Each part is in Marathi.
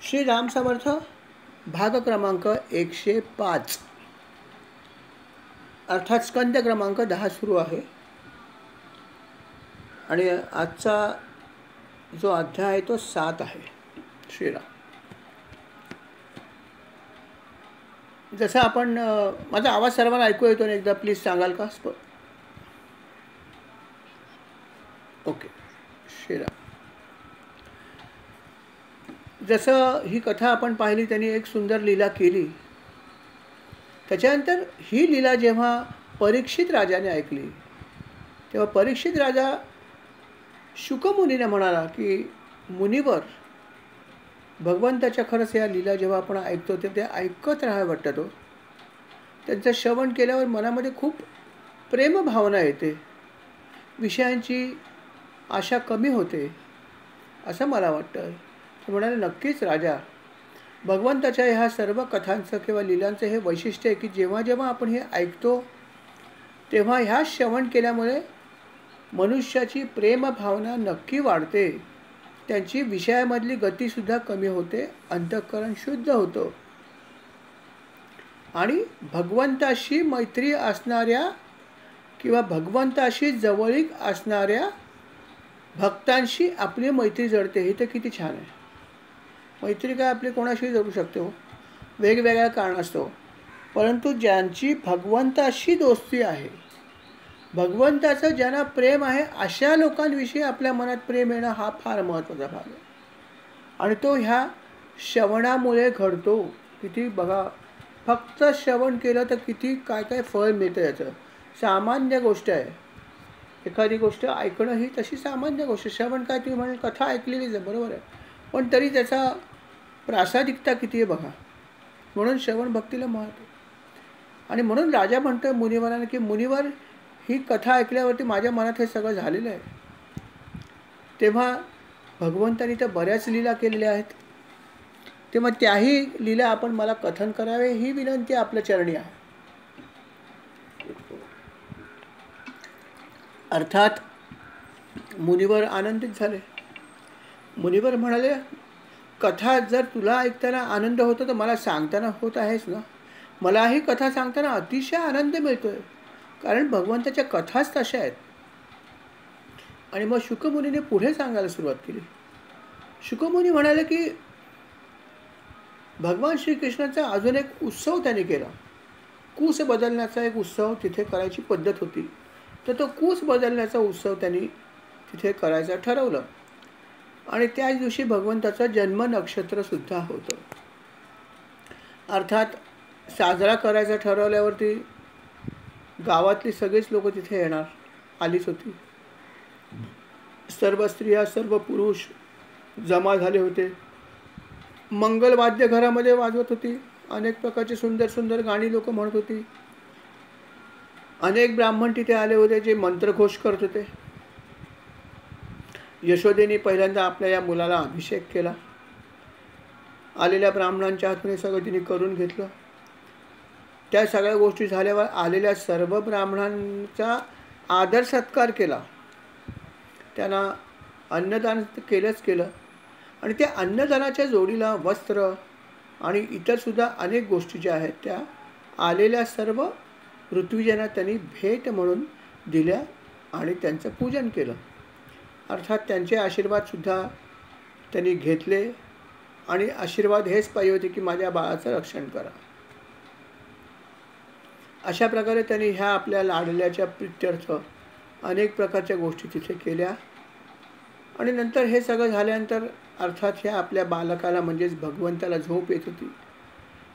श्री राम समर्थ भाग क्रमांक 105 अर्थात स्कंद क्रमांक 10 सुरू आहे आणि आजचा जो अध्याय आहे तो 7 आहे. श्रीराम जसं आपण माझा आवाज सर्वांना ऐकू येतो ना, एकदा प्लीज सांगाल का? ओके. श्रीराम जसं ही कथा आपण पाहिली, त्यांनी एक सुंदर लीला केली. त्याच्यानंतर ही लीला जेव्हा परीक्षित राजाने ऐकली तेव्हा परीक्षित राजा शुकमुनीने म्हणाला की मुनिवर, भगवंताच्या खरंच या लीला जेव्हा आपण ऐकतो ते ऐकत राहावं वाटतं. तो त्यांचं श्रवण केल्यावर मनामध्ये खूप प्रेमभावना येते, विषयांची आशा कमी होते असं मला वाटतं. ते म्हणाले, नक्कीच राजा, भगवंताच्या ह्या सर्व कथांचं किंवा लीलांचं हे वैशिष्ट्य आहे की जेव्हा जेव्हा आपण हे ऐकतो तेव्हा ह्या श्रवण केल्यामुळे मनुष्याची प्रेमभावना नक्की वाढते, त्यांची विषयामधली गतीसुद्धा कमी होते, अंतःकरण शुद्ध होतं आणि भगवंताशी मैत्री असणाऱ्या किंवा भगवंताशी जवळीक असणाऱ्या भक्तांशी आपली मैत्री जडते. हे तर किती छान आहे. मैत्री काय आपली कोणाशी जडू शकते हो, वेगवेगळ्या कारणास्तव, परंतु ज्यांची भगवंताशी दोस्ती आहे, भगवंताचं ज्यांना प्रेम आहे, अशा लोकांविषयी आपल्या मनात प्रेम येणं हा फार महत्त्वाचा भाग आहे. आणि तो ह्या श्रवणामुळे घडतो. किती बघा, फक्त श्रवण केलं तर किती काय काय फळ मिळतं. याचं सामान्य गोष्ट आहे. एखादी गोष्ट ऐकणं ही तशी सामान्य गोष्ट. श्रवण काय, तुम्ही म्हणाल कथा ऐकलेलीच आहे, बरोबर आहे, पण तरी त्याचा प्रासादिकता किती आहे बघा. म्हणून श्रवण भक्तीला महत्त्व. आणि म्हणून राजा म्हणतोय मुनिवराने की मुनिवर, ही कथा ऐकल्यावरती माझ्या मनात हे सगळं झालेलं आहे. तेव्हा भगवंतानी तर बऱ्याच लीला केलेल्या आहेत, तेव्हा त्याही लीला आपण मला कथन करावे ही विनंती आपल्या चरणी आहे. अर्थात मुनिवर आनंदित झाले. मुनिवर म्हणाले, कथा जर तुला ऐकताना आनंद होतो तर मला सांगताना होत आहेस ना. मलाही कथा सांगताना अतिशय आनंद मिळतोय, कारण भगवंताच्या कथाच तशा आहेत. आणि मग शुकमुनीने पुढे सांगायला सुरुवात केली. शुकमुनी म्हणाले की भगवान श्रीकृष्णाचा अजून एक उत्सव त्यांनी केला. कूस बदलण्याचा एक उत्सव तिथे करायची पद्धत होती, तर तो कूस बदलण्याचा उत्सव त्यांनी तिथे करायचं ठरवलं. आणि त्याच दिवशी भगवंताचं जन्म नक्षत्रसुद्धा होतं. अर्थात साजरा करायचा ठरवल्यावरती गावातली सगळीच लोक तिथे येणार आलीच होती. सर्व स्त्रिया, सर्व पुरुष जमा झाले होते. मंगलवाद्य घरामध्ये वाजवत होती. अनेक प्रकारची सुंदर सुंदर गाणी लोक म्हणत होती. अनेक ब्राह्मण तिथे आले होते जे मंत्रघोष करत होते. यशोदेने पहिल्यांदा आपल्या या मुलाला अभिषेक केला. आलेल्या ब्राह्मणांच्या हातून सगळं तिने करून घेतलं. त्या सगळ्या गोष्टी झाल्यावर आलेल्या सर्व ब्राह्मणांचा आदर सत्कार केला. त्यांना अन्नदान केलंच केलं. आणि त्या अन्नदानाच्या जोडीला वस्त्र आणि इतरसुद्धा अनेक गोष्टी ज्या आहेत त्या आलेल्या सर्व ऋत्विजांना त्यांनी भेट म्हणून दिल्या आणि त्यांचं पूजन केलं. अर्थात त्यांचे आशीर्वादसुद्धा त्यांनी घेतले. आणि आशीर्वाद हेच पाहिजे होते की माझ्या बाळाचं रक्षण करा. अशा प्रकारे त्यांनी ह्या आपल्या लाडल्याच्या प्रित्यर्थ अनेक प्रकारच्या गोष्टी तिथे केल्या. आणि नंतर हे सगळं झाल्यानंतर अर्थात ह्या आपल्या बालकाला म्हणजेच भगवंताला झोप येत होती.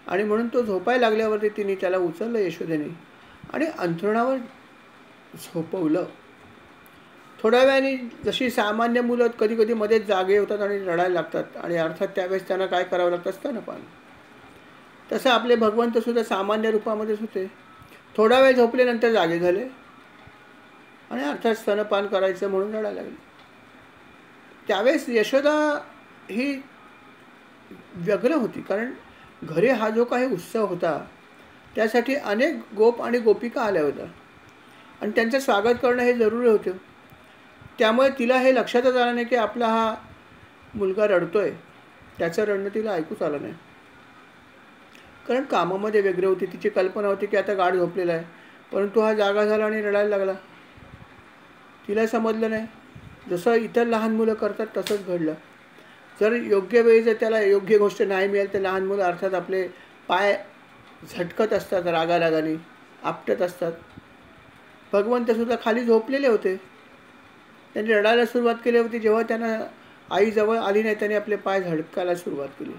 आणि म्हणून तो झोपायला लागल्यावरती तिने त्याला उचललं यशोदेने आणि अंथरुणावर झोपवलं. थोड्या वेळाने जशी सामान्य मुलं कधी कधी मध्येच जागे होतात आणि रडायला लागतात, आणि अर्थात त्यावेळेस त्यांना काय करावं लागतं स्तनपान. तसं आपले भगवंतसुद्धा सामान्य रूपामध्येच होते. थोडा वेळ झोपल्यानंतर जागे झाले आणि अर्थात स्तनपान करायचं म्हणून रडायला लागले. त्यावेळेस यशोदा ही व्यग्र होती, कारण घरी हा जो काही उत्सव होता त्यासाठी अनेक गोप आणि गोपिका आल्या होत्या आणि त्यांचं स्वागत करणं हे जरुरी होतं. त्यामुळे तिला हे लक्षातच आलं नाही की आपला हा मुलगा रडतोय. त्याचं रडणं तिला ऐकूच आलं नाही, कारण कामामध्ये व्यग्र होती. तिची कल्पना होती की आता गाढ झोपलेला आहे, परंतु हा जागा झाला आणि रडायला लागला. तिला समजलं नाही. जसं इतर लहान मुलं करतात तसंच घडलं. जर योग्य वेळी जर त्याला योग्य गोष्ट नाही मिळेल तर लहान मुलं अर्थात आपले पाय झटकत असतात, रागारागाने आपटत असतात. भगवंतसुद्धा खाली झोपलेले होते. त्यांनी रडायला सुरुवात केली होती. जेव्हा त्यांना आई जवळ आली नाही त्याने आपले पाय झटकायला सुरुवात केली.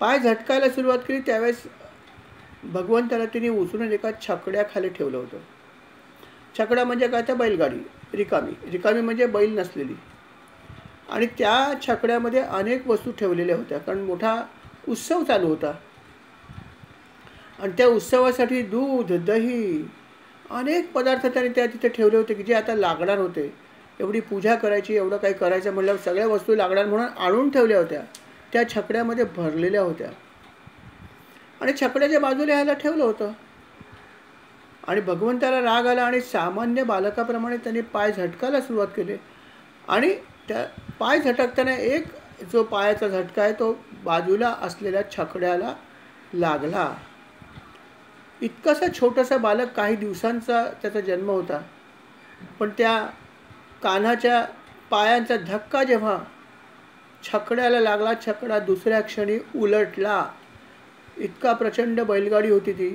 पाय झटकायला सुरुवात केली त्यावेळेस भगवंताला तिने उचलून एका छकड्याखाली ठेवलं होतं. छकडा म्हणजे काय तर बैलगाडी, रिकामी म्हणजे बैल नसलेली. आणि त्या छकड्यामध्ये अनेक वस्तू ठेवलेल्या होत्या, कारण मोठा उत्सव चालू होता. आणि त्या उत्सवासाठी दूध, दही, अनेक पदार्थ त्याने त्या तिथे ठेवले होते की जे आता लागणार होते. एवढी पूजा करायची, एवढं काही करायचं म्हटल्यावर सगळ्या वस्तू लागणार म्हणून आणून ठेवल्या होत्या. त्या छकड्यामध्ये भरलेल्या होत्या आणि छकड्याच्या बाजूला ह्याला ठेवलं होतं. आणि भगवंताला राग आला आणि सामान्य बालकाप्रमाणे त्याने पाय झटकायला सुरुवात केली. आणि त्या पाय झटकताना एक जो पायाचा झटका आहे तो बाजूला असलेल्या छकड्याला लागला. इतकंसं छोटंसं बालक, काही दिवसांचा त्याचा जन्म होता, पण त्या कान्हाच्या पायांचा धक्का जेव्हा छकड्याला लागला, छकडा दुसऱ्या क्षणी उलटला. इतका प्रचंड बैलगाडी होती ती,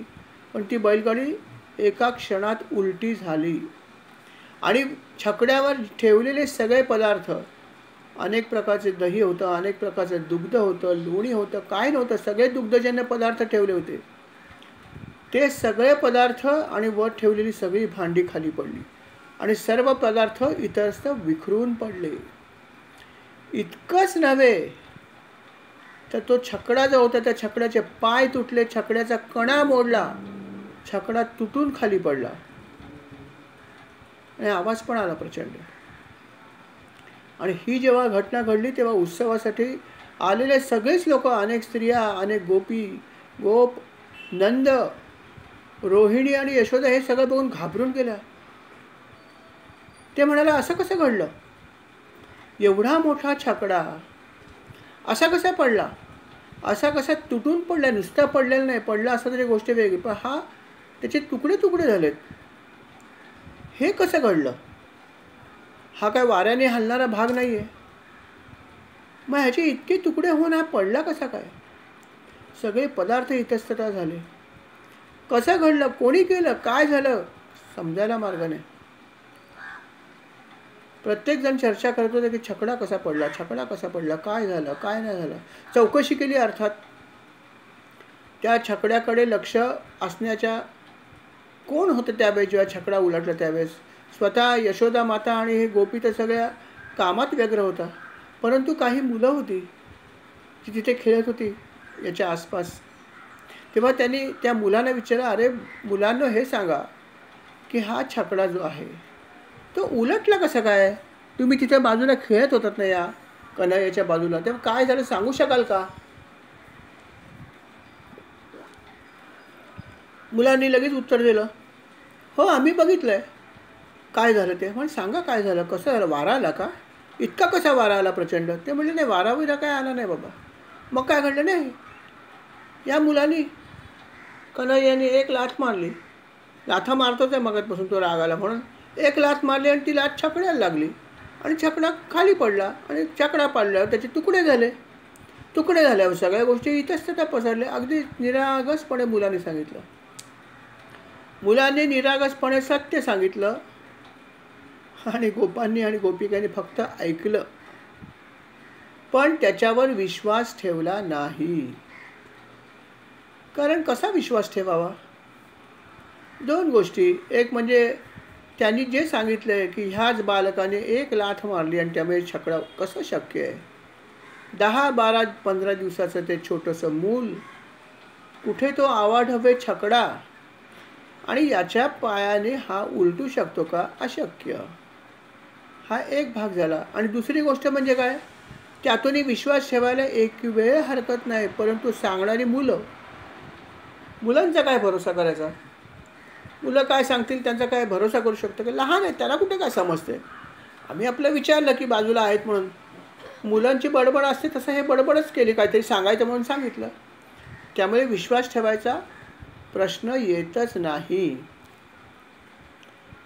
पण ती बैलगाडी एका क्षणात उलटी झाली. आणि छकड्यावर ठेवलेले सगळे पदार्थ, अनेक प्रकारचे दही होतं, अनेक प्रकारचं दुग्ध होतं, लोणी होतं, काय नव्हतं, सगळे दुग्धजन्य पदार्थ ठेवले होते. ते सगळे पदार्थ आणि वर ठेवलेली सगळी भांडी खाली पडली आणि सर्व पदार्थ इतरस्त विखरून पडले. इतकंच नव्हे तर तो छकडा जो होता त्या छकड्याचे पाय तुटले, छकड्याचा कणा मोडला, छकडा तुटून खाली पडला आणि आवाज पण आला प्रचंड. आणि ही जेव्हा घटना घडली तेव्हा उत्सवासाठी आलेले सगळेच लोक, अनेक स्त्रिया, अनेक गोपी, गोप, नंद, रोहिणी आणि यशोदा हे सगळं बघून घाबरून गेल्या. ते म्हणाले असं कसं घडलं, एवढा मोठा छकडा असा कसा पडला, असा कसा तुटून पडला, नुसता पडलेला नाही, पडला असं तरी गोष्ट वेगळी, पण हा त्याचे तुकडे तुकडे झालेत, हे कसं घडलं, हा काय वाऱ्याने हलणारा भाग नाही आहे, मग ह्याचे इतके तुकडे होऊन हा पडला कसा काय, सगळे पदार्थ इतस्ततः झाले, कसं घडलं, कोणी केलं, काय झालं, समजायला मार्ग नाही. प्रत्येकजण चर्चा करत होते की छकडा कसा पडला, छकडा कसा पडला, काय झालं, काय नाही झालं. चौकशी केली. अर्थात त्या छकड्याकडे लक्ष असण्याच्या कोण होतं त्यावेळेस, जेव्हा छकडा उलटला त्यावेळेस स्वतः यशोदा माता आणि हे गोपी तर सगळ्या कामात व्यग्र होता, परंतु काही मुलं होती ती तिथे खेळत होती याच्या आसपास. तेव्हा त्यांनी त्या मुलांना विचारलं, अरे मुलांना हे सांगा की हा छकडा जो आहे तो उलटला कसं काय, तुम्ही तिथे बाजूला खेळत होतात ना या कन्हैयाच्या बाजूला, तेव्हा काय झालं सांगू शकाल का. मुलांनी लगेच उत्तर दिलं, हो आम्ही बघितलंय काय झालं ते, पण सांगा काय झालं, कसं झालं, वारा आला का, इतका कसा वारा आला प्रचंड. ते म्हणले नाही वारा विरा काय आला नाही बाबा. मग काय घडलं, नाही या मुलांनी कन्हैयाने एक लाथ मारली, लाथा मारतोच आहे मगातपासून तो राग आला म्हणून, एक लाथ मारली आणि ती लाथ छकड्याला लागली आणि छकडा खाली पडला आणि छकडा पडल्यावर त्याचे तुकडे झाले. तुकडे झाल्यावर सगळ्या गोष्टी इतस्ततः पसरल्या. अगदी निरागसपणे मुलांनी सांगितलं, मुलांनी निरागसपणे सत्य सांगितलं आणि गोपांनी आणि गोपिकांनी फक्त ऐकलं, पण त्याच्यावर विश्वास ठेवला नाही. कारण कसा विश्वास ठेवावा, दोन गोष्टी, एक म्हणजे त्यांनी जे सांगितलं की ह्याच बालकाने एक लाथ मारली आणि त्यामुळे छकडा, कसं शक्य आहे, 10, 12, 15 दिवसाचं ते छोटंसं मूल, कुठे तो आवाढव्य छकडा, आणि याच्या पायाने हा उलटू शकतो का, अशक्य. हा एक भाग झाला. आणि दुसरी गोष्ट म्हणजे काय, त्यातूनही विश्वास ठेवायला एक वेळ हरकत नाही, परंतु सांगणारी मुलांचा काय भरोसा करायचा, मुलं काय सांगतील त्यांचा काय भरोसा करू शकतो की, लहान आहे त्याला कुठे काय समजते. आम्ही आपलं विचारलं की बाजूला आहेत म्हणून, मुलांची बडबड असते तसं हे बडबडच केली, काहीतरी सांगायचं म्हणून सांगितलं. त्यामुळे विश्वास ठेवायचा प्रश्न येतच नाही.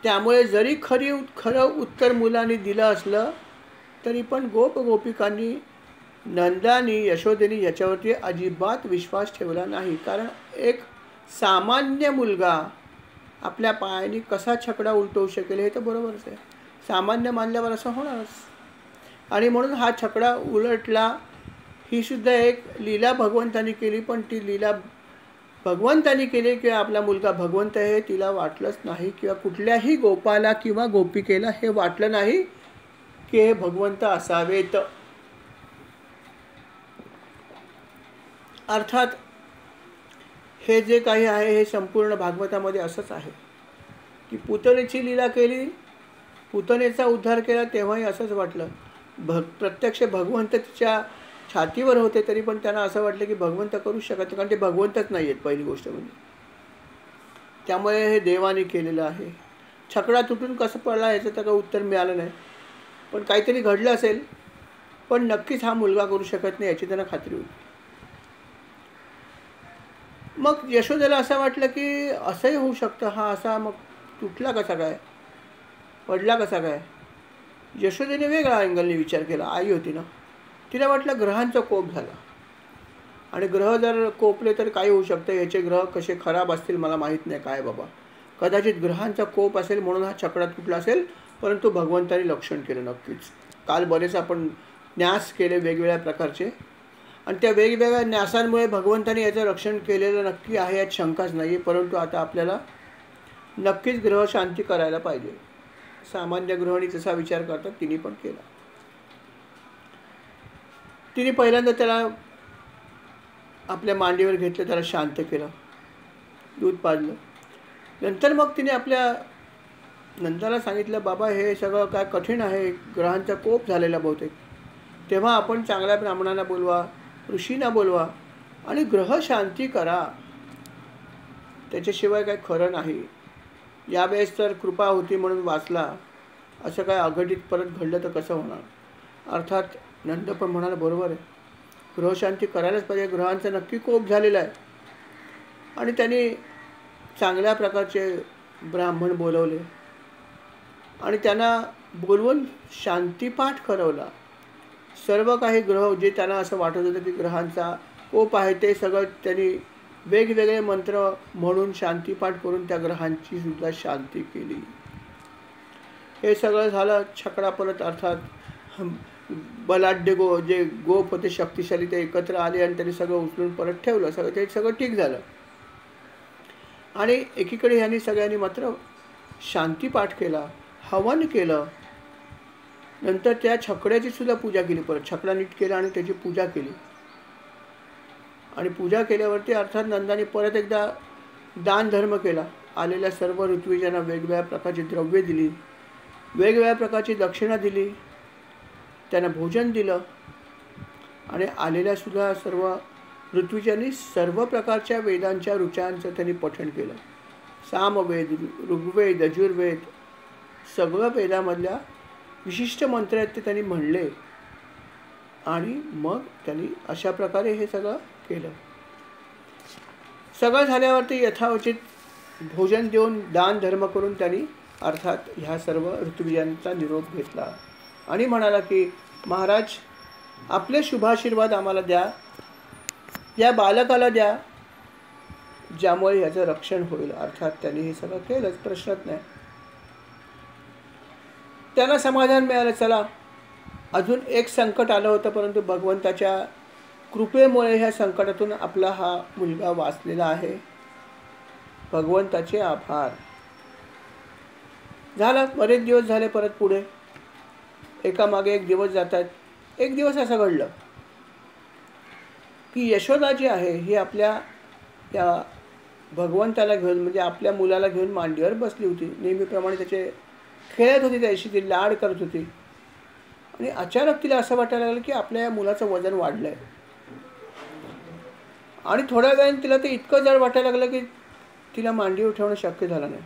त्यामुळे जरी खरं उत्तर मुलांनी दिलं असलं तरी पण गोपिकांनी, नंदानी, यशोदेनी याच्यावरती अजिबात विश्वास ठेवला नाही. कारण एक सामान्य मुलगा आपल्या पायाने कसा छकडा उलटवू शकेल हे तर बरोबरच आहे. सामान्य मानल्यावर असं होणारच. आणि म्हणून हा छकडा उलटला. ही सुद्धा एक लीला भगवंतांनी केली, पण ती लीला भगवंतांनी केली किंवा आपला मुलगा भगवंत आहे तिला वाटलंच नाही, किंवा कुठल्याही गोपाला किंवा गोपिकेला हे वाटलं नाही की हे भगवंत असावेत. अर्थात हे जे काही आहे हे संपूर्ण भागवतामध्ये असंच आहे की पुतनेची लीला केली, पुतनेचा उद्धार केला, तेव्हाही असंच वाटलं. प्रत्यक्ष भगवंत तिच्या छातीवर होते तरी पण त्यांना असं वाटलं की भगवंत करू शकत नाही, कारण ते भगवंतच नाही आहेत पहिली गोष्ट म्हणजे. त्यामुळे हे देवाने केलेलं आहे. छकडा तुटून कसं पडला याचं तर काही उत्तर मिळालं नाही, पण काहीतरी घडलं असेल. पण नक्कीच हा मुलगा करू शकत नाही याची त्यांना खात्री होती. मग यशोदेला असं वाटलं की असंही होऊ शकतं, हा असा मग तुटला कसा काय, पडला कसा काय. यशोदेने वेगळा अँगलने विचार केला. आई होती ना, तिला वाटलं ग्रहांचा कोप झाला, आणि ग्रह जर कोपले तर काय होऊ शकतं, याचे ग्रह कसे खराब असतील मला माहीत नाही काय बाबा. कदाचित ग्रहांचा कोप असेल म्हणून हा छकडा तुटला असेल, परंतु भगवंतांनी लक्षण केलं नक्कीच. काल बरेच आपण न्यास केले वेगवेगळ्या प्रकारचे, आणि त्या वेगवेगळ्या न्यासांमुळे भगवंतांनी याचं रक्षण केलेलं नक्की आहे यात शंकाच नाही. परंतु आता आपल्याला नक्कीच ग्रह शांती करायला पाहिजे. सामान्य गृहिणी जसा विचार करतात तिने पण केला. तिने पहिल्यांदा त्याला आपल्या मांडीवर घेतलं, त्याला शांत केलं, दूध पाजलं. नंतर मग तिने आपल्या नंदाला सांगितलं, बाबा हे सगळं काय कठीण आहे, ग्रहांचा कोप झालेला बहुतेक, तेव्हा आपण चांगल्या ब्राह्मणांना बोलवा, ऋषींना बोलवा आणि ग्रह शांती करा, त्याच्याशिवाय काय खरं नाही. यावेळेस तर कृपा होती म्हणून वाचला, असं काय अघटित परत घडलं तर कसं होणार. अर्थात नंद पण म्हणाला बरोबर आहे, ग्रहशांती करायलाच पाहिजे, ग्रहांचा नक्की कोप झालेला आहे. आणि त्यांनी चांगल्या प्रकारचे ब्राह्मण बोलवले आणि त्यांना बोलवून शांतीपाठ करवला. सर्व काही ग्रह जे त्यांना असं वाटत होतं की ग्रहांचा कोप आहे ते सगळं त्यांनी वेगवेगळे मंत्र म्हणून शांतीपाठ करून त्या ग्रहांची सुद्धा शांती केली. हे सगळं झालं. छकडा परत अर्थात बलाढ्य जे गोप होते शक्तिशाली ते एकत्र आले आणि त्यांनी सगळं उचलून परत ठेवलं. ते सगळं ठीक झालं. आणि एकीकडे ह्यांनी सगळ्यांनी मात्र शांतीपाठ केला, हवन केलं. नंतर त्या छकड्याची सुद्धा पूजा केली. परत छकडा नीट केला आणि त्याची पूजा केली. आणि पूजा केल्यावरती अर्थात नंदाने परत एकदा दान धर्म केला. आलेल्या सर्व ऋत्विजांना वेगवेगळ्या प्रकारची द्रव्ये दिली, वेगवेगळ्या प्रकारची दक्षिणा दिली, त्यांना भोजन दिलं. आणि आलेल्या सुद्धा सर्व ऋत्विजांनी सर्व प्रकारच्या वेदांच्या ऋचांचं त्यांनी पठण केलं. सामवेद, ऋग्वेद, यजुर्वेद सगळं वेदामधल्या विशिष्ट मंत्र आहेत ते त्यांनी म्हणले. आणि मग त्यांनी अशा प्रकारे हे सगळं केलं. सगळं झाल्यावरती यथाउचित भोजन देऊन दान धर्म करून त्यांनी अर्थात ह्या सर्व ऋत्विजांचा निरोप घेतला आणि म्हणाला की महाराज आपले शुभाशीर्वाद आम्हाला द्या, या बालकाला द्या, ज्यामुळे याचं रक्षण होईल. अर्थात त्यांनी हे सगळं केलंच, प्रश्नच नाही. त्यांना समाधान मिळालं. चला अजून एक संकट आलं होतं, परंतु भगवंताच्या कृपेमुळे ह्या संकटातून आपला हा मुलगा वाचलेला आहे. भगवंताचे आभार. झालं, बरेच दिवस झाले. परत पुढे एकामागे एक दिवस जातात. एक दिवस असं घडलं की यशोदा जी आहे ही आपल्या त्या भगवंताला घेऊन म्हणजे आपल्या मुलाला घेऊन मांडीवर बसली होती. नेहमीप्रमाणे त्याचे खेळत होती, त्याशी ती लाड करत होती. आणि अचानक तिला असं वाटायला लागलं की आपल्या या मुलाचं वजन वाढलं आहे. आणि थोड्या वेळाने तिला ते इतकं जड वाटायला लागलं की तिला मांडीवर ठेवणं शक्य झालं नाही.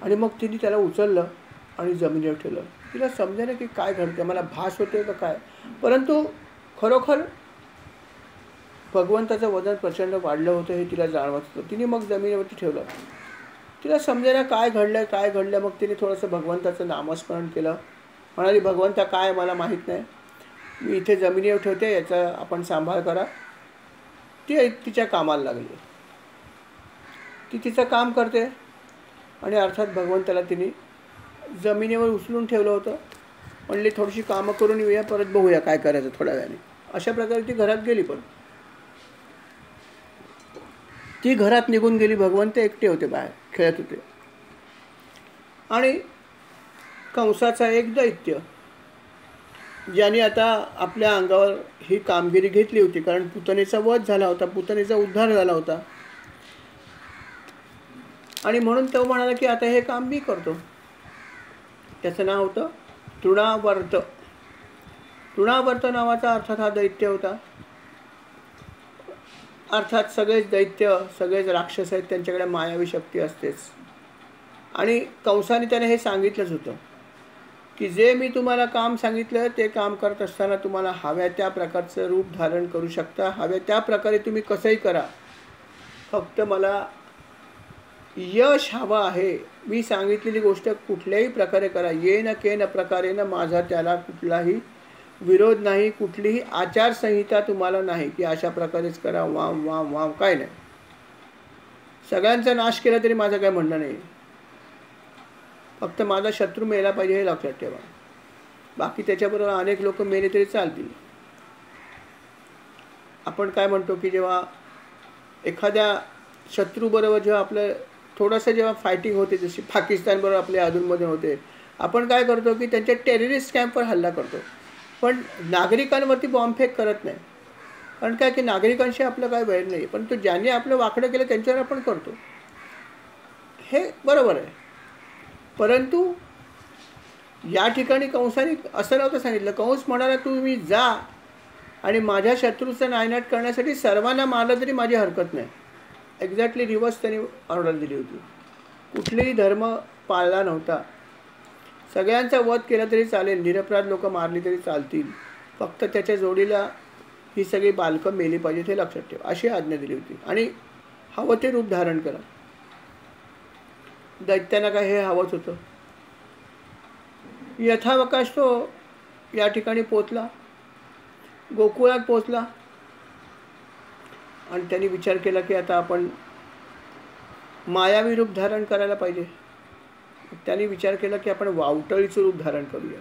आणि मग तिने त्याला उचललं आणि जमिनीवर ठेवलं. तिला समजेना की काय घडतं, मला भास होतोय का काय. परंतु खरोखर भगवंताचं वजन प्रचंड वाढलं होतं हे तिला जाणवत होतं. तिने मग जमिनीवरती ठेवलं. तिला समजेना काय घडलं काय घडलं. मग तिने थोडंसं भगवंताचं नामस्मरण केलं. म्हणाली, भगवंता काय मला माहीत नाही, मी इथे जमिनीवर ठेवते, याचा आपण सांभाळ करा. ती तिच्या कामाला लागली. ती तिचं काम करते आणि अर्थात भगवंताला तिने जमिनीवर उचलून ठेवलं होतं. म्हणली थोडीशी कामं करून येऊया, परत बघूया काय करायचं थोड्या वेळाने. अशा प्रकारे ती घरात गेली. पण ती घरात निघून गेली. भगवंत एकटे होते, बाहेर खेळत होते. आणि कंसाचा एक दैत्य, ज्याने आता आपल्या अंगावर ही कामगिरी घेतली होती, कारण पुतनेचा वध झाला होता, पुतनेचा उद्धार झाला होता, आणि म्हणून तो म्हणाला की आता हे काम मी करतो. त्याचं नाव होतं तृणावर्त. तृणावर्त नावाचा अर्थात हा दैत्य होता. अर्थात सगळेच दैत्य, सगळेच राक्षस आहेत, त्यांच्याकडे मायावी शक्ती असतेच. आणि कंसाने त्याने हे सांगितलंच होतं की जे मी तुम्हाला काम सांगितलं ते काम करत असताना तुम्हाला हव्या त्या प्रकारचं रूप धारण करू शकता, हव्या त्या प्रकारे तुम्ही कसंही करा, फक्त मला यश हवं आहे. मी सांगितलेली गोष्ट कुठल्याही प्रकारे करा. ये न के न प्रकारे न, माझा त्याला कुठलाही विरोध नाही, कुठलीही आचारसंहिता तुम्हाला नाही की अशा प्रकारेच करा, वाम वाम वाम, काय नाही. सगळ्यांचा नाश केला तरी माझं काय म्हणणं नाही, फक्त माझा शत्रू मेला पाहिजे हे लक्षात ठेवा. बाकी त्याच्याबरोबर अनेक लोक मेले तरी चालतील. आपण काय म्हणतो की जेव्हा एखाद्या शत्रूबरोबर जेव्हा आपलं थोडंसं जेव्हा फायटिंग होते, जशी पाकिस्तानबरोबर आपल्या अधूनमधून होते, आपण काय करतो की त्यांच्या टेररिस्ट कॅम्पवर हल्ला करतो, पण नागरिकांवरती बॉम्बफेक करत नाही. कारण काय की नागरिकांशी आपलं काय वैर नाही, पण तो ज्यांनी आपलं वाकडं केलं त्यांच्यावर आपण करतो, हे बरोबर आहे. परंतु या ठिकाणी कंसाने असं नव्हतं सांगितलं. कंस म्हणाला तुम्ही जा आणि माझ्या शत्रूचा नायनाट करण्यासाठी सर्वांना मारलं तरी माझी हरकत नाही. एक्झॅक्टली रिव्हर्स त्यांनी ऑर्डर दिली होती. कुठलेही धर्म पाळला नव्हता. सगळ्यांचा वध केला तरी चालेल, निरपराध लोक मारली तरी चालतील, फक्त त्याच्या जोडीला ही सगळी बालकं मेली पाहिजेत हे लक्षात ठेवा, अशी आज्ञा दिली होती. आणि हवं ते रूप धारण करा. दैत्यांना काय हे हवंच होतं. यथावकाश तो या ठिकाणी पोचला, गोकुळात पोचला, आणि त्यांनी विचार केला की आता आपण मायावी रूप धारण करायला पाहिजे. त्यांनी विचार केला की आपण वावटळीचं रूप धारण करूया,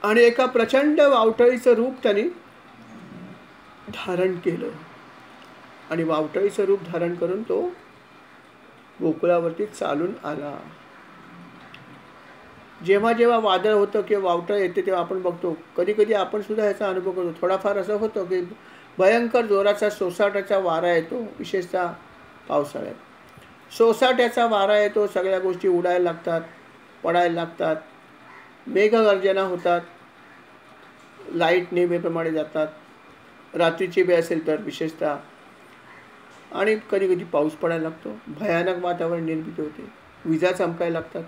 आणि एका प्रचंड वावटळीचं रूप त्यांनी धारण केलं. आणि वावटळीचं रूप धारण करून तो गोकुळावरती चालून आला. जेव्हा जेव्हा वादळ होतं किंवा वावटळ येते तेव्हा आपण बघतो, कधी कधी आपण सुद्धा ह्याचा अनुभव करतो. थोडाफार असं होतं की भयंकर जोराचा सोसाट्याचा वारा येतो, विशेषतः पावसाळ्यात. सोसाट्याचा वारा येतो, सगळ्या गोष्टी उडायला लागतात, पडायला लागतात, मेघगर्जना होतात, लाईट नेहमीप्रमाणे जातात, रात्रीची वेळ असेल तर विशेषतः, आणि कधी कधी पाऊस पडायला लागतो, भयानक वातावरण निर्मिती होते, विजा चमकायला लागतात,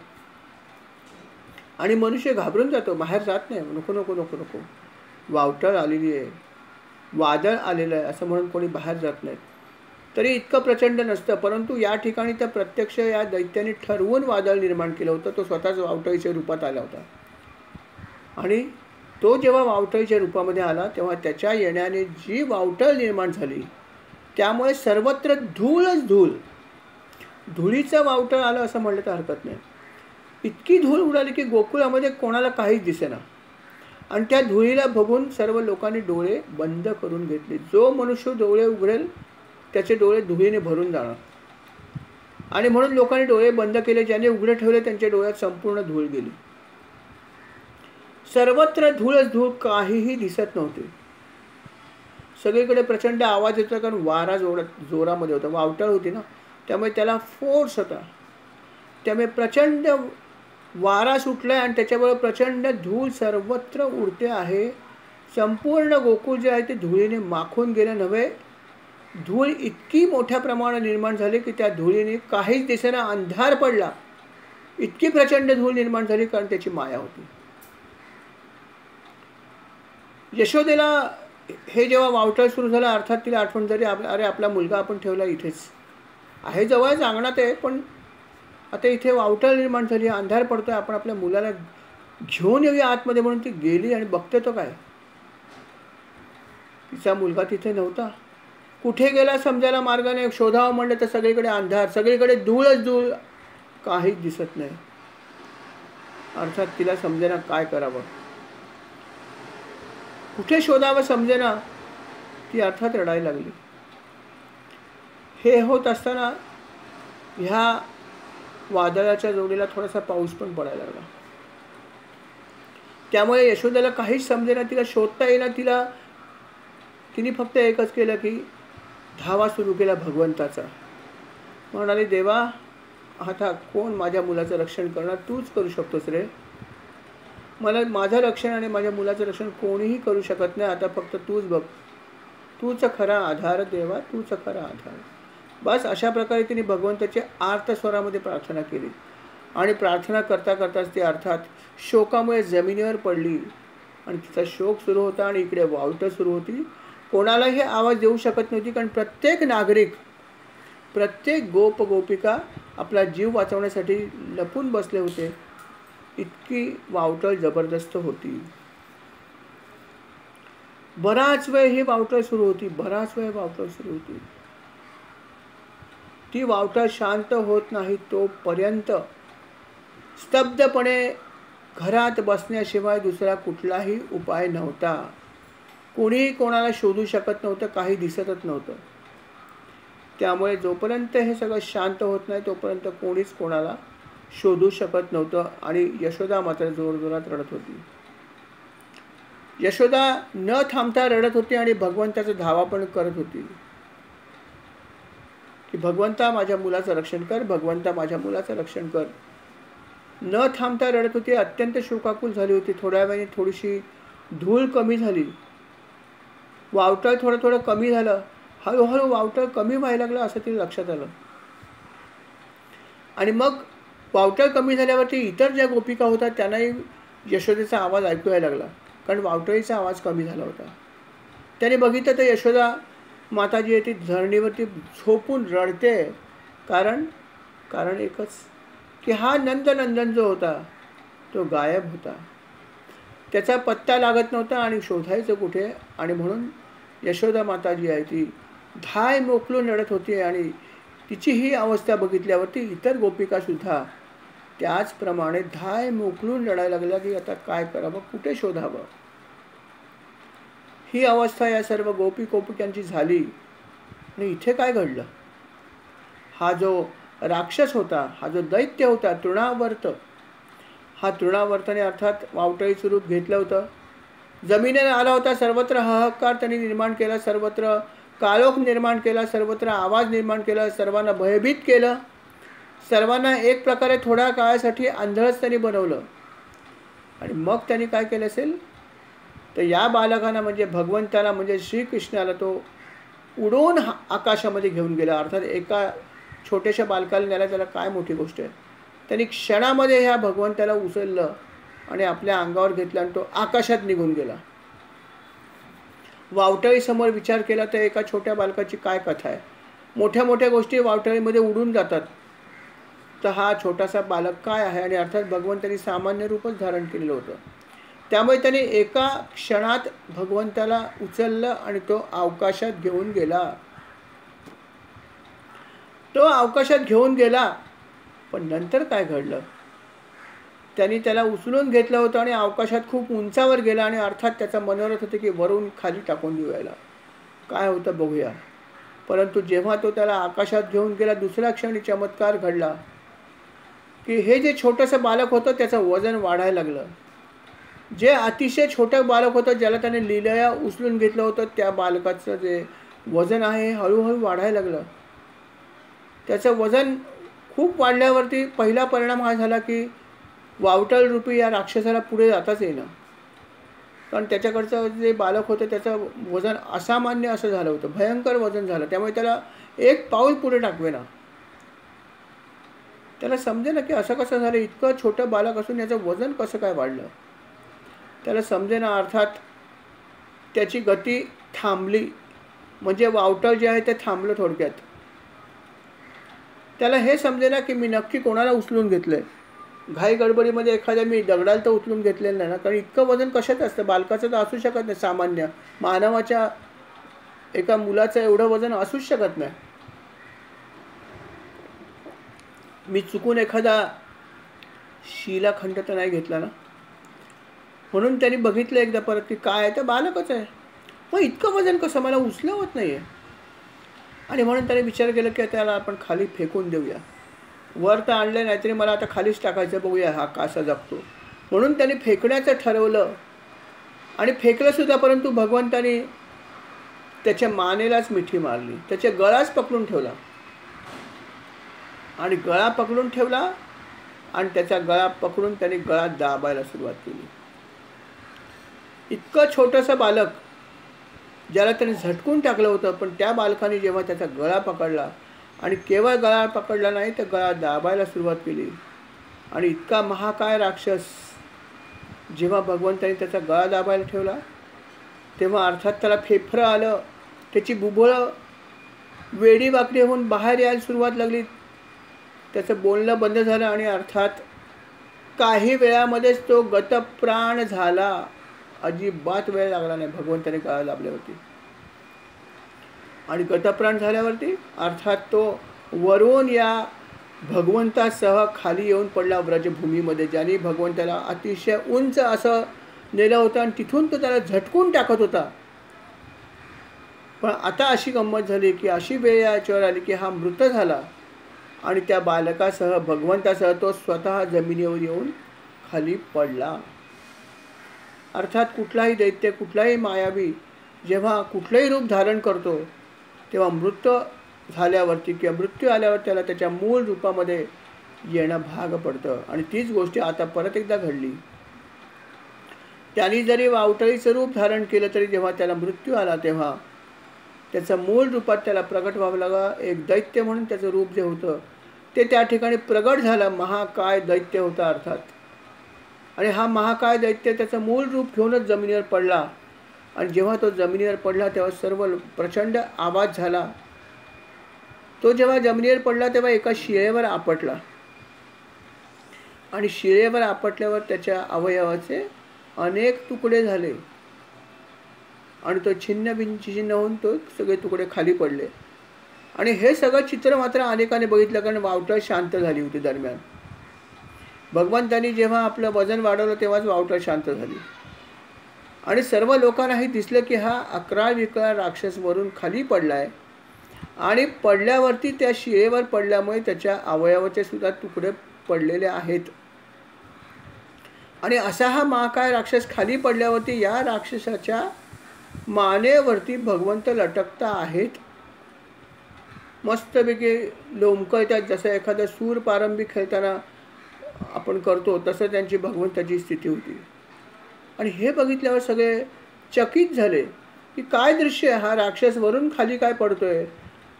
आणि मनुष्य घाबरून जातो, बाहेर जात नाही. नको नको नको नको, वावटळ आलेली आहे, वादळ आलेलं आहे असं म्हणून कोणी बाहेर जात नाही. तरी इतकं प्रचंड नसतं. परंतु या ठिकाणी तर प्रत्यक्ष या दैत्याने ठरवून वादळ निर्माण केलं होतं. तो स्वतःच वावटळीच्या रूपात आला होता. आणि तो जेव्हा वावटळीच्या रूपामध्ये आला तेव्हा त्याच्या येण्याने जी वावटळ निर्माण झाली त्यामुळे सर्वत्र धूळच धूळ, धुळीचं वावटळ आलं असं म्हणलं तर हरकत नाही. इतकी धूळ उडाली की गोकुळामध्ये कोणाला काहीच दिसेना. आणि त्या धुळीला बघून सर्व लोकांनी डोळे बंद करून घेतले. जो मनुष्य डोळे उघडेल त्याचे डोळे धुळीने भरून जाणार, आणि म्हणून लोकांनी डोळे बंद केले. ज्याने उघडे ठेवले त्यांच्या डोळ्यात संपूर्ण धूळ गेली. सर्वत्र धूळच धूळ, काहीही दिसत नव्हते. सगळीकडे प्रचंड आवाज येतो, कारण वारा जोरामध्ये होता, वावटळ होती ना, त्यामुळे त्याला फोर्स होता. त्यामुळे प्रचंड वारा सुटला आणि त्याच्याबरोबर प्रचंड धूळ सर्वत्र उडते आहे. संपूर्ण गोकुळ जे आहे ते धुळीने माखून गेले नव्हे, धूळ इतकी मोठ्या प्रमाणात निर्माण झाली की त्या धुळीने काहीच दिसेना, अंधार पडला. इतकी प्रचंड धूळ निर्माण झाली, कारण त्याची माया होती. यशोदेला हे जेव्हा वावटळ सुरू झालं, अर्थात तिला आठवण झाली, अरे आपला मुलगा आपण ठेवला इथेच आहे, जवळच अंगणात आहे, पण आता इथे वावटळ निर्माण झाली, अंधार पडतोय, आपण आपल्या मुलाला घेऊन येऊया आतमध्ये, म्हणून ती गेली आणि बघते तो काय, तिचा मुलगा तिथे नव्हता. कुठे गेला समजायला मार्गाने, शोधावं म्हणलं तर सगळीकडे अंधार, सगळीकडे धूळच धूळ, काहीच दिसत नाही. अर्थात तिला समजेना काय करावं, कुठे शोधावं समजेना, ती अर्थात रडायला लागली. हे होत असताना ह्या वादळाच्या जोडीला थोडासा पाऊस पण पडायला लागला. त्यामुळे यशोदेला काहीच समजेना, तिला शोधता येईना. तिने फक्त एकच केलं की धावा सुरू केला भगवंताचा. म्हणाली, देवा आता कोण माझ्या मुलाचं रक्षण करणार, तूच करू शकतोस रे. मला माझं रक्षण आणि माझ्या मुलाचं रक्षण कोणीही करू शकत नाही, आता फक्त तूच बघ, तूच खरा आधार देवा, तूच खरा आधार. बस अशा प्रकारे तिने भगवंताची आर्त स्वरामध्ये प्रार्थना केली. आणि प्रार्थना करता करताच ती अर्थात शोकामुळे जमिनीवर पडली आणि तिचा शोक सुरू होता आणि इकडे वावटळ सुरू होती. कोणालाही आवाज देऊ शकत नव्हती, कारण प्रत्येक नागरिक, प्रत्येक गोप गोपिका आपला जीव वाचवण्यासाठी लपून बसले होते. इतकी वावटळ जबरदस्त होती. बराच वेळ ही वावटळ सुरू होती, बराच वेळ वावटळ सुरू होती. ती वावटळ शांत होत नाही तोपर्यंत स्तब्धपणे घरात बसण्याशिवाय दुसरा कुठलाही उपाय नव्हता. कोणीही कोणाला शोधू शकत नव्हतं, काही दिसतच नव्हतं. त्यामुळे जोपर्यंत हे सगळं शांत होत नाही तोपर्यंत कोणीच कोणाला शोधू शकत नव्हतं. आणि यशोदा मात्र जोरजोरात रडत होती. यशोदा न थांबता रडत होती आणि भगवंताचा धावा पण करत होती की भगवंता माझ्या मुलाचं रक्षण कर, भगवंता माझ्या मुलाचं रक्षण कर. न थांबता रडत होती, अत्यंत शोकाकुल झाली होती. थोड्या वेळाने थोडीशी धूळ कमी झाली, वावटळ थोडं थोडं कमी झालं. हळूहळू वावटळ कमी व्हायला लागलं असं तिला लक्षात आलं. आणि मग वावटळ कमी झाल्यावरती इतर ज्या गोपिका होत्या त्यांनाही यशोदेचा आवाज ऐकू यायला लागला, कारण वावटळीचा आवाज कमी झाला होता. त्याने बघितलं तर यशोदा माताजी आहे ती धरणीवरती झोपून रडते. कारण एकच की हा नंदनंदन जो होता तो गायब होता, त्याचा पत्ता लागत नव्हता आणि शोधायचं कुठे. आणि म्हणून यशोदा माताजी आहे ती धाय मोकलून रडत होती. आणि तिची ही अवस्था बघितल्यावरती इतर गोपिकासुद्धा त्याचप्रमाणे धाय मोकलून रडायला लागल्या की आता काय करावं, कुठे शोधावं. ही अवस्था या सर्व गोपिकांची झाली. आणि इथे काय घडलं, हा जो राक्षस होता, हा जो दैत्य होता तृणावर्त, हा तृणावर्ताने अर्थात वावटळीचं रूप घेतलं होतं. जमिनीने आला होता, सर्वत्र हाहाकार त्यांनी निर्माण केला, सर्वत्र काळोख निर्माण केला, सर्वत्र आवाज निर्माण केला, सर्वांना भयभीत केलं, सर्वांना एक प्रकारे थोड्या काळासाठी आंधळच त्यांनी बनवलं. आणि मग त्यांनी काय केलं असेल तर या बालकांना म्हणजे भगवंताला म्हणजे श्रीकृष्णाला तो उडवून आकाशामध्ये घेऊन गेला. अर्थात एका छोट्याशा बालकाला न्यायला त्याला काय मोठी गोष्ट आहे. त्यांनी क्षणामध्ये ह्या भगवंताला उचललं आणि आपल्या अंगावर घेतला आणि तो आकाशात निघून गेला. वावटळीसमोर विचार केला तर एका छोट्या बालकाची काय कथा आहे. मोठ्या मोठ्या गोष्टी वावटळीमध्ये उडून जातात, तर हा छोटासा बालक काय आहे. आणि अर्थात भगवंतांनी सामान्य रूपच धारण केलेलं होतं. त्यामुळे त्याने एका क्षणात भगवंताला उचललं आणि तो अवकाशात घेऊन गेला. तो अवकाशात घेऊन गेला. पण नंतर काय घडलं, त्यांनी त्याला उचलून घेतलं होतं आणि अवकाशात खूप उंचावर गेला. आणि अर्थात त्याचा मनोरथ होतं की वरून खाली टाकून देऊयाला, काय होतं बघूया. परंतु जेव्हा तो त्याला आकाशात घेऊन गेला, दुसऱ्या क्षणी चमत्कार घडला की हे जे छोटंसं बालक होतं त्याचं वजन वाढायला लागलं. जे अतिशय छोटं बालक होतं ज्याला त्याने लीलया उचलून घेतलं होतं, त्या बालकाचं जे वजन आहे हळूहळू वाढायला लागलं. त्याचं वजन खूप वाढल्यावरती पहिला परिणाम हा झाला की वावटळ रूपी या राक्षसाला पुढे जाताच येईना, कारण त्याच्याकडचं जे बालक होतं त्याचं वजन असामान्य असं झालं होतं, भयंकर वजन झालं. त्यामुळे त्याला एक पाऊल पुढे टाकवेना. त्याला समजे ना की असं कसं झालं, इतकं छोटं बालक असून याचं वजन कसं काय वाढलं. त्याला समजे ना, अर्थात त्याची गती थांबली, म्हणजे वावटळ जे आहे ते थांबलं थोडक्यात. त्याला हे समजे ना की मी नक्की कोणाला उचलून घेतलंय. घाई गडबडीमध्ये एखाद्या मी दगडाला तर उचलून घेतलेलं नाही ना, कारण इतकं वजन कशात असतं. बालकाचं तर असू शकत नाही, सामान्य मानवाच्या एका मुलाचं एवढं वजन असूच शकत नाही. मी चुकून एखादा शिलाखंड तर नाही घेतला ना. म्हणून त्यांनी बघितलं एकदा परत की काय आहे, तर बालकच आहे, मग इतकं वजन कसं, मला उचलवत नाही आहे. आणि म्हणून त्याने विचार केला की त्याला आपण खाली फेकून देऊया. वर तर आणलं नाहीतरी मला आता खालीच टाकायचं, बघूया हा कसा जगतो. म्हणून त्याने फेकण्याचं ठरवलं आणि फेकलंसुद्धा, परंतु भगवंताने त्याच्या मानेलाच मिठी मारली, त्याच्या गळाच पकडून ठेवला. आणि गळा पकडून ठेवला आणि त्याचा गळा पकडून त्याने गळा दाबायला सुरुवात केली. इतकं छोटंसं बालक ज्याला त्याने झटकून टाकलं होतं, पण त्या बालकाने जेव्हा त्याचा गळा पकडला आणि केवळ गळा पकडला नाही तर गळा दाबायला सुरुवात केली. आणि इतका महाकाय राक्षस जेव्हा भगवंताने त्याचा गळा दाबायला ठेवला, तेव्हा अर्थात त्याला फेफरं आलं, त्याची बुबुळं वेडी वाकडी होऊन बाहेर यायला सुरुवात लागली, त्याचं बोलणं बंद झालं आणि अर्थात काही वेळामध्येच तो गतप्राण झाला. अजिबात वेळ लागला नाही भगवंताने गळा दाबल्यावरती. आणि गतप्राण झाल्यावरती अर्थात तो वरून या भगवंतासह खाली येऊन पडला व्रजभूमीमध्ये, ज्याने भगवंताला अतिशय उंच असं नेलं होतं आणि तिथून तो त्याला झटकून टाकत होता. पण आता अशी गंमत झाली की अशी वेळ याच्यावर आली की हा मृत झाला आणि त्या बालकासह भगवंतासह तो स्वतः जमिनीवर येऊन खाली पडला. अर्थात कुठलाही दैत्य, कुठलाही मायावी जेव्हा कुठलंही रूप धारण करतो, तेव्हा मृत्यू झाल्यावरती किंवा मृत्यू आल्यावर त्याला त्याच्या मूळ रूपामध्ये येणं भाग पडतं. आणि तीच गोष्ट आता परत एकदा घडली. त्यांनी जरी वावटळीचं रूप धारण केलं तरी जेव्हा त्याला मृत्यू आला तेव्हा त्याचं मूळ रूपात त्याला प्रगट व्हावं लागलं. एक दैत्य म्हणून त्याचं रूप जे होतं ते त्या ठिकाणी प्रगट झालं. महाकाय दैत्य होता अर्थात. आणि हा महाकाय दैत्य त्याचं मूळ रूप घेऊनच जमिनीवर पडला. आणि जेव्हा तो जमिनीवर पडला तेव्हा सर्व प्रचंड आवाज झाला. तो जेव्हा जमिनीवर पडला तेव्हा एका शिळेवर आपटला आणि शिळेवर आपटल्यावर त्याच्या अवयवाचे अनेक तुकडे झाले आणि तो छिन्न बिनछिन्न होऊन तो सगळे तुकडे खाली पडले. आणि हे सगळं चित्र मात्र अनेकाने बघितलं, कारण वावटळ शांत झाली होती दरम्यान. भगवंतांनी जेव्हा आपलं वजन वाढवलं तेव्हाच वावटळ शांत झाली. आणि सर्व लोकांना हे दिसलं की हा 11 विकळा राक्षस वरून खाली पडलाय आणि पडल्यावरती त्या शिळेवर पडल्यामुळे त्याच्या अवयवाचे सुद्धा तुकडे पडलेले आहेत. आणि असा हा महाकाय राक्षस खाली पडल्यावरती या राक्षसाच्या मानेवरती भगवंत लटकता आहेत. मस्तपैकी लोंबकळतात, जसं एखादा सूर पारंबी खेळताना आपण करतो तसं त्यांची भगवंताची स्थिती होती. आणि हे बघितल्यावर सगळे चकित झाले की काय दृश्य आहे, हा राक्षस वरून खाली काय पडतोय.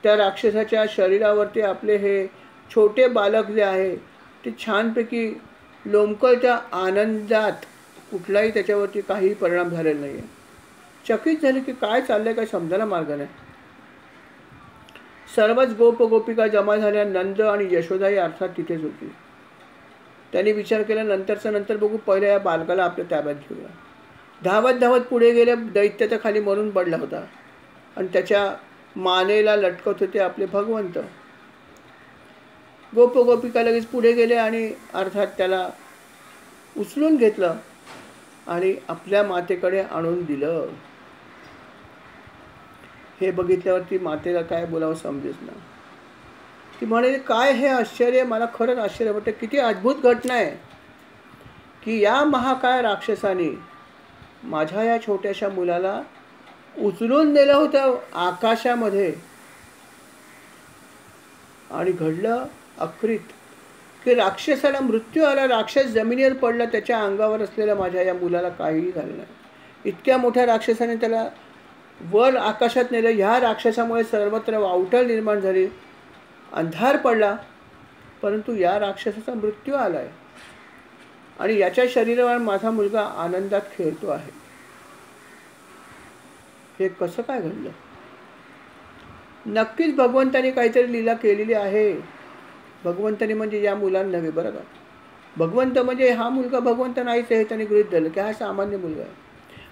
त्या राक्षसाच्या शरीरावरती आपले हे छोटे बालक जे आहे ते छानपैकी लोंबकळत्या आनंदात, कुठलाही त्याच्यावरती काही परिणाम झालेला नाही आहे. चकित झाले की काय चाललंय, काय समजायला मार्ग नाही. सर्वच गोप गोपिका जमा झाल्या. नंद आणि यशोदाही अर्थात तिथेच होती. त्यांनी विचार केला नंतरचं नंतर बघू, पहिल्या या बालकाला आपल्या ताब्यात घेऊया. धावत धावत पुढे गेले. दैत्य तर खाली मरून पडला होता आणि त्याच्या मानेला लटकत होते आपले भगवंत. गोप गोपिका लगेच पुढे गेले आणि अर्थात त्याला उचलून घेतलं आणि आपल्या मातेकडे आणून दिलं. हे बघितल्यावरती मातेला काय बोलावं समजेच ना. ती म्हणे काय हे आश्चर्य, मला खरंच आश्चर्य वाटतं. किती अद्भुत घटना आहे की या महाकाय राक्षसाने माझ्या या छोट्याशा मुलाला उचलून नेलं होतं आकाशामध्ये. आणि घडलं अकृत की राक्षसाला मृत्यू आला, राक्षस जमिनीवर पडला, त्याच्या अंगावर असलेल्या माझ्या या मुलाला काहीही झालं नाही. इतक्या मोठ्या राक्षसाने त्याला वर आकाशात नेलं. ह्या राक्षसामुळे सर्वत्र वावटळ निर्माण झाली, अंधार पडला परंतु या राक्षसाचा मृत्यू आला आहे आणि याच्या शरीरावर माझा मुलगा आनंदात खेळतो आहे. हे कसं काय घडलं? नक्कीच भगवंताने काहीतरी लीला केलेली आहे. भगवंताने म्हणजे या मुलांना नव्हे बरं का. भगवंत म्हणजे हा मुलगा भगवंत नाहीच आहे, त्याने गृहीत धरलं की हा सामान्य मुलगा आहे.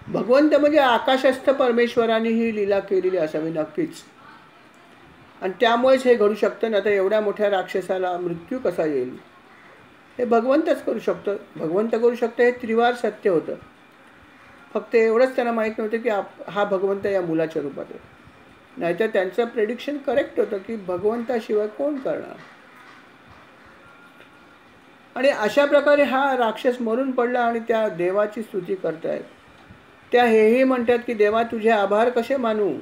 भगवंत म्हणजे आकाशस्थ परमेश्वराने ही लीला केलेली असावी नक्कीच, आणि त्यामुळेच हे घडू शकतं. ना तर एवढ्या मोठ्या राक्षसाला मृत्यू कसा येईल? हे भगवंतच करू शकतो. भगवंत करू शकतं, हे त्रिवार सत्य होतं. फक्त एवढंच त्यांना माहीत नव्हतं की हा भगवंत या मुलाच्या रूपात आहे. नाहीतर त्यांचं प्रेडिक्शन करेक्ट होतं की भगवंताशिवाय कोण करणार. आणि अशा प्रकारे हा राक्षस मरून पडला आणि त्या देवाची स्तुती करतायत. त्या हेही म्हणतात की देवा तुझे आभार कसे मानू,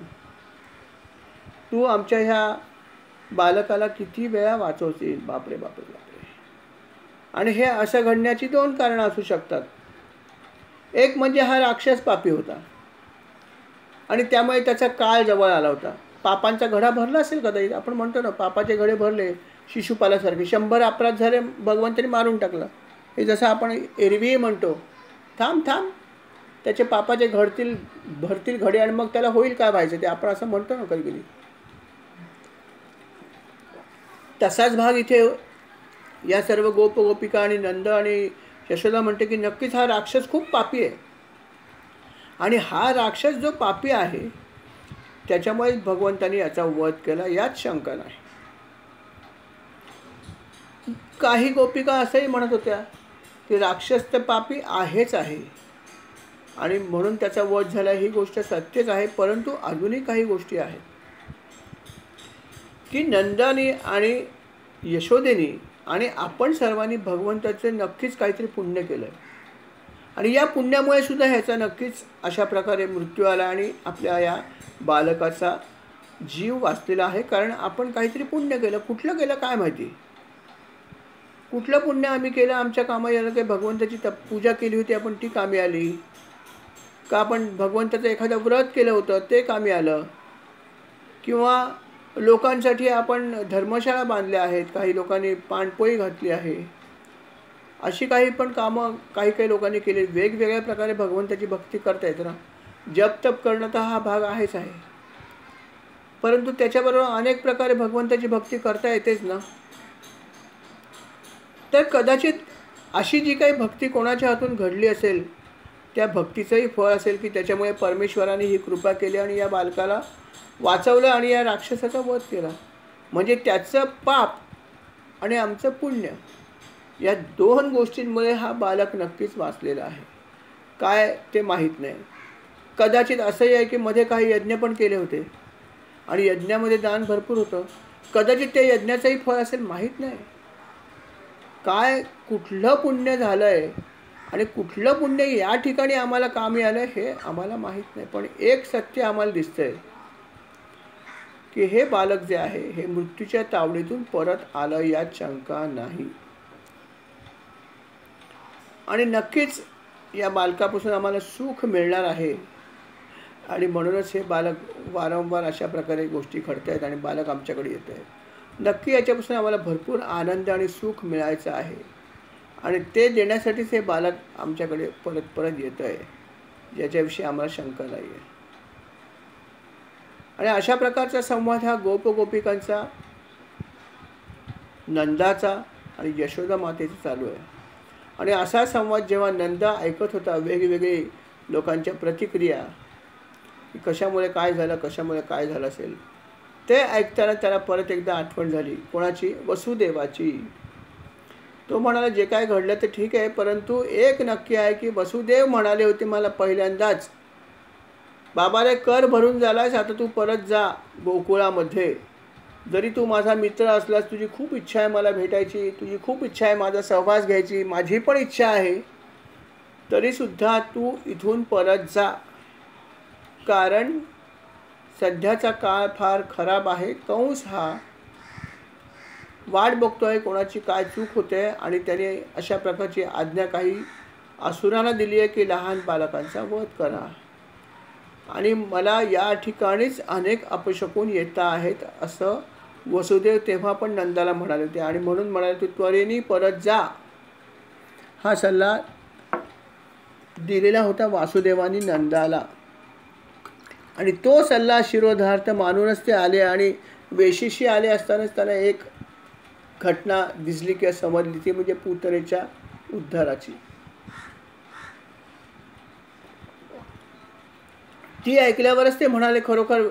तू आमच्या ह्या बालकाला किती वेळा वाचवशील. बापरे बापरे बापरे. आणि हे असं घडण्याची दोन कारणं असू शकतात. एक म्हणजे हा राक्षस पापी होता आणि त्यामुळे त्याचा काळ जवळ आला होता. पापांचा घडा भरला असेल कदाचित. आपण म्हणतो ना पापाचे घडे भरले शिशुपालासारखे. 100 अपराध झाले, भगवंताने मारून टाकला. हे जसं आपण एरवीही म्हणतो, थांब थांब त्याचे पापाचे भरतील घडे आणि मग त्याला होईल काय व्हायचं ते आपण असं म्हणतो ना कधी कधी. तसाच भाग इथे या सर्व गोपिका आणि नंद आणि यशोदा म्हणते की नक्कीच हा राक्षस खूप पापी आहे आणि हा राक्षस जो पापी आहे त्याच्यामुळे भगवंतांनी याचा वध केला, यात शंका नाही. काही गोपिका असंही म्हणत होत्या की राक्षस तर पापी आहेच आहे आणि म्हणून त्याचा वध झाला, ही गोष्ट सत्यच आहे. परंतु अजूनही काही गोष्टी आहेत की नंदाने आणि यशोदेनी आणि आपण सर्वांनी भगवंताचे नक्कीच काहीतरी पुण्य केलं आणि या पुण्यामुळे सुद्धा ह्याचा नक्कीच अशा प्रकारे मृत्यू आला आणि आपल्या या बालकाचा जीव वाचलेला आहे. कारण आपण काहीतरी पुण्य केलं. कुठलं केलं काय माहिती. कुठलं पुण्य आम्ही केलं आमच्या कामाला आलं की भगवंताची पूजा केली होती आपण ती कामी आली का, आपण भगवंताचं एखादं व्रत केलं होतं ते कामी आलं, किंवा लोकांसाठी आपण धर्मशाळा बांधल्या आहेत, काही लोकांनी पाणपोई घातली आहे, अशी काही पण कामं काही लोकांनी केली. वेगवेगळ्या प्रकारे भगवंताची भक्ती करता येते ना. जप तप करणं तर हा भाग आहेच आहे, परंतु त्याच्याबरोबर अनेक प्रकारे भगवंताची भक्ती करता येतेच ना. तर कदाचित अशी जी काही भक्ती कोणाच्या हातून घडली असेल त्या भक्तीचंही फळ असेल की त्याच्यामुळे परमेश्वराने ही कृपा केली आणि या बालकाला वाचवलं आणि या राक्षसाचा वध केला. म्हणजे त्याचं पाप आणि आमचं पुण्य या दोन गोष्टींमुळे हा बालक नक्कीच वाचलेला आहे. काय ते माहीत नाही. कदाचित असंही आहे की मध्ये काही यज्ञ पण केले होते आणि यज्ञामध्ये दान भरपूर होतं. कदाचित त्या यज्ञाचंही फळ असेल, माहीत नाही. काय कुठलं पुण्य झालं आहे आणि कुठलं पुण्य या ठिकाणी आम्हाला कामी आलं हे आम्हाला माहीत नाही. पण एक सत्य आम्हाला दिसतंय की हे बालक जे आहे हे मृत्यूच्या तावडीतून परत आलं, यात शंका नाही. आणि नक्कीच या बालकापासून आम्हाला सुख मिळणार आहे आणि म्हणूनच हे बालक वारंवार अशा प्रकारे गोष्टी घडत आहेत आणि बालक आमच्याकडे येत आहे. नक्की याच्यापासून आम्हाला भरपूर आनंद आणि सुख मिळायचं आहे आणि ते देण्यासाठीच हे बालक आमच्याकडे परत परत येतं आहे, ज्याच्याविषयी आम्हाला शंका नाही आहे. आणि अशा प्रकारचा संवाद हा गोपिकांचा, नंदाचा आणि यशोदा मातेचा चालू आहे. आणि असा संवाद जेव्हा नंदा ऐकत होता, वेगवेगळे लोकांच्या प्रतिक्रिया की कशामुळे काय झालं, कशामुळे काय झालं असेल, ते ऐकताना त्याला परत एकदा आठवण झाली. कोणाची? वसुदेवाची. तो म्हणाला जे काय घडलं ते ठीक आहे, परंतु एक नक्की आहे की वसुदेव म्हणाले होते मला पहिल्यांदाच, बाबा रे कर भरून झालास, आता तू परत जा गोकुळामध्ये. जरी तू माझा मित्र असलास, तुझी खूप इच्छा आहे मला भेटायची, तुझी खूप इच्छा आहे माझा सहवास घ्यायची, माझी पण इच्छा आहे, तरीसुद्धा तू इथून परत जा. कारण सध्याचा काळ फार खराब आहे. कंस हा वाट बघतोय कोणाची काय चूक होते आणि त्याने अशा प्रकारची आज्ञा काही असुरांना दिली आहे की लहान बालकांचा वध करा. आणि मला या ठिकाणीच अनेक अपशकुन येत आहेत असं वसुदेव तेव्हा पण नंदाला म्हणाले होते आणि म्हणून म्हणाले तू त्वरेने परत जा, हा सल्ला दिलेला होता वासुदेवानी नंदाला. आणि तो सल्ला शिरोधार्थ मानूनच ते आले आणि वेशीशी आले असतानाच त्यांना एक घटना दिसली किंवा समजली, ती म्हणजे पुतनेच्या उद्धाराची. ती ऐकल्यावरच ते म्हणाले खरोखर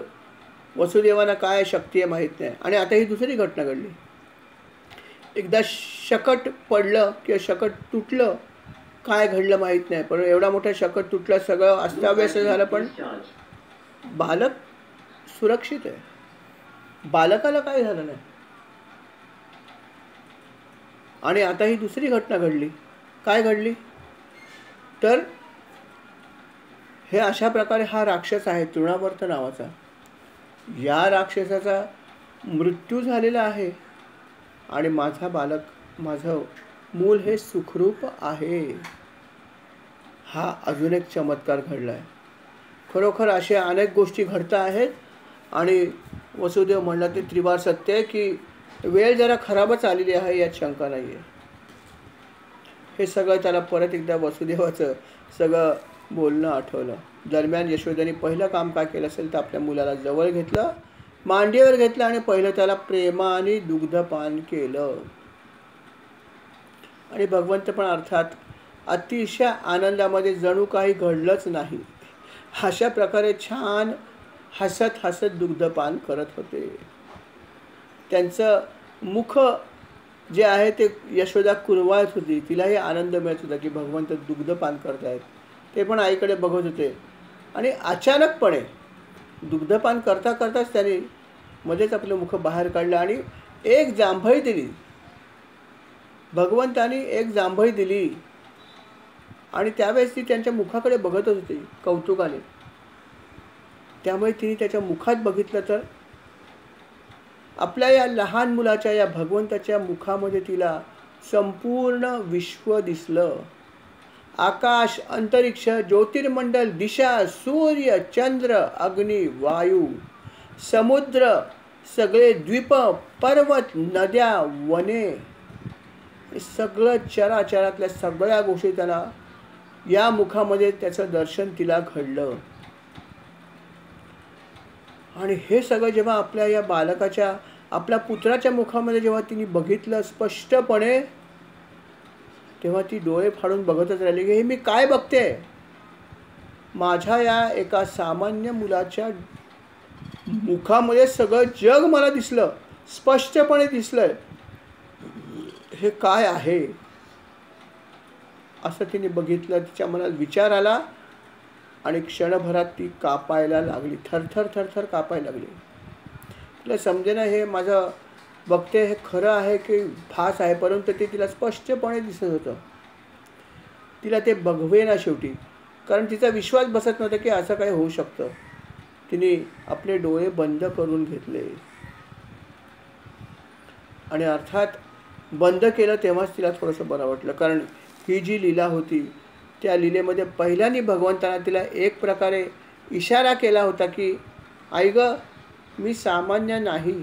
वसुदेवांना काय शक्ती आहे माहीत नाही. आणि आता ही दुसरी घटना घडली. एकदा शकट पडलं किंवा शकट तुटलं, काय घडलं माहीत नाही, पण एवढा मोठा शकट तुटलं, सगळं अस्ताव्यस्त झालं, पण बालक सुरक्षित आहे, बालकाला काय झालं नाही. आणि आता ही दुसरी घटना घडली. काय घडली तर हे अशा प्रकारे हा राक्षस आहे तृणावर्त नावाचा, या राक्षसाचा मृत्यू झालेला आहे आणि माझा बालक, माझं मूल हे सुखरूप आहे. हा अजून एक चमत्कार घडला आहे. खरोखर अशा अनेक गोष्टी घडत आहेत. आणि वसुदेव म्हणला ते त्रिवार सत्य आहे की वेळ जरा खराबच आलेली आहे, यात शंका नाही आहे. हे सगळं त्याला परत एकदा वसुदेवाचं सगळं बोलणं आठवलं. दरम्यान यशोदेने पहिलं काम काय केलं असेल तर आपल्या मुलाला जवळ घेतलं, मांडीवर घेतलं आणि पहिलं त्याला प्रेमाने दुग्धपान केलं. आणि भगवंत पण अर्थात अतिशय आनंदामध्ये जणू काही घडलंच नाही अशा प्रकारे छान हसत हसत दुग्धपान करत होते. त्यांचं मुख जे आहे ते यशोदा कुरवाळत होती, तिलाही आनंद मिळत होता की भगवंत दुग्धपान करतायत. ते पण आईकडे बघत होते. आणि अचानकपणे दुग्धपान करता करताच त्याने मध्येच आपलं मुख बाहेर काढलं आणि एक जांभई दिली. भगवंतानी एक जांभई दिली आणि त्यावेळेस ती त्यांच्या मुखाकडे बघतच होती कौतुकाने. त्यामुळे तिने त्याच्या मुखात बघितलं तर आपल्या या लहान मुलाच्या, या भगवंताच्या मुखामध्ये तिला संपूर्ण विश्व दिसलं. आकाश, अंतरिक्ष, ज्योतिर्मंडल, दिशा, सूर्य, चंद्र, अग्नी, वायू, समुद्र, सगळे द्वीप, पर्वत, नद्या, वने, सगळं चराचरातल्या सगळ्या गोष्टी त्याला या मुखामध्ये त्याचं दर्शन तिला घडलं. आणि हे सगळं जेव्हा आपल्या या बालकाच्या, आपल्या पुत्राच्या मुखामध्ये जेव्हा तिने बघितलं स्पष्टपणे, तेव्हा ती डोळे फाडून बघतच राहिली की हे मी काय बघते. माझ्या या एका सामान्य मुलाच्या मुखामध्ये सगळं जग मला दिसलं, स्पष्टपणे दिसलंय. हे काय आहे असं तिने बघितलं. तिच्या मनात विचार आला आणि क्षणभरात ती कापायला लागली, थरथर थरथर कापायला लागली. तिला समजेना हे माझं बघते हे खरं आहे की फास आहे, परंतु ते तिला स्पष्टपणे दिसत होतं. तिला ते बघवेना शेवटी, कारण तिचा विश्वास बसत नव्हता की असं काही होऊ शकतं. तिने आपले डोळे बंद करून घेतले आणि अर्थात बंद केलं तेव्हाच तिला थोडंसं बरं वाटलं. कारण ही जी लीला होती त्या लीलेमध्ये पहिल्यांदा भगवंताने तिला एक प्रकारे इशारा केला होता की आई गं, मी सामान्य नाही,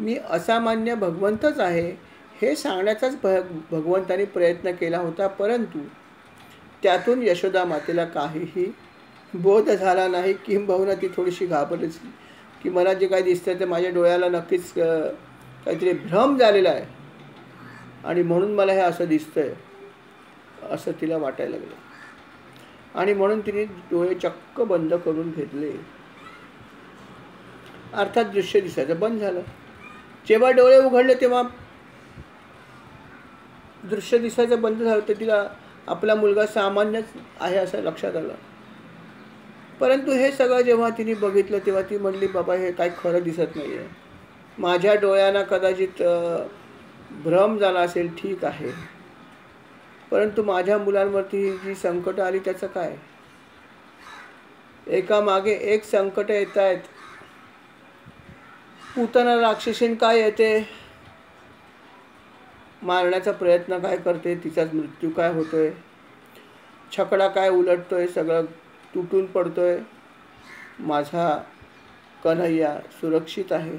मी असामान्य भगवंतच आहे, हे सांगण्याचाच भगवंताने प्रयत्न केला होता. परंतु त्यातून यशोदा मातेला काहीही बोध झाला नाही. किंबहुना ती थोडीशी घाबरलीच की मला जे काही दिसतं ते माझ्या डोळ्याला नक्कीच काहीतरी भ्रम झालेला आहे आणि म्हणून मला हे असं दिसतंय असं तिला वाटायला लागलं. आणि म्हणून तिने डोळे चक्क बंद करून घेतले. अर्थात दृश्य दिसायचं बंद झालं. जेव्हा डोळे उघडले तेव्हा दृश्य दिसायचं बंद झालं, तर तिला आपला मुलगा सामान्यच आहे असं लक्षात आलं. परंतु हे सगळं जेव्हा तिने बघितलं तेव्हा ती म्हणली बाबा हे काही खरं दिसत नाही आहे, माझ्या डोळ्यांना कदाचित भ्रम झाला असेल, ठीक आहे, परंतु माझ्या मुलांवरती जी संकट आली त्याचं काय. एकामागे एक संकट येत आहेत. पूतना राक्षसीन काय येते, मारण्याचा प्रयत्न काय करते, तिचाच मृत्यू काय होतोय, छकडा काय उलटतोय, सगळं तुटून पडतोय. माझा कन्हैया सुरक्षित आहे.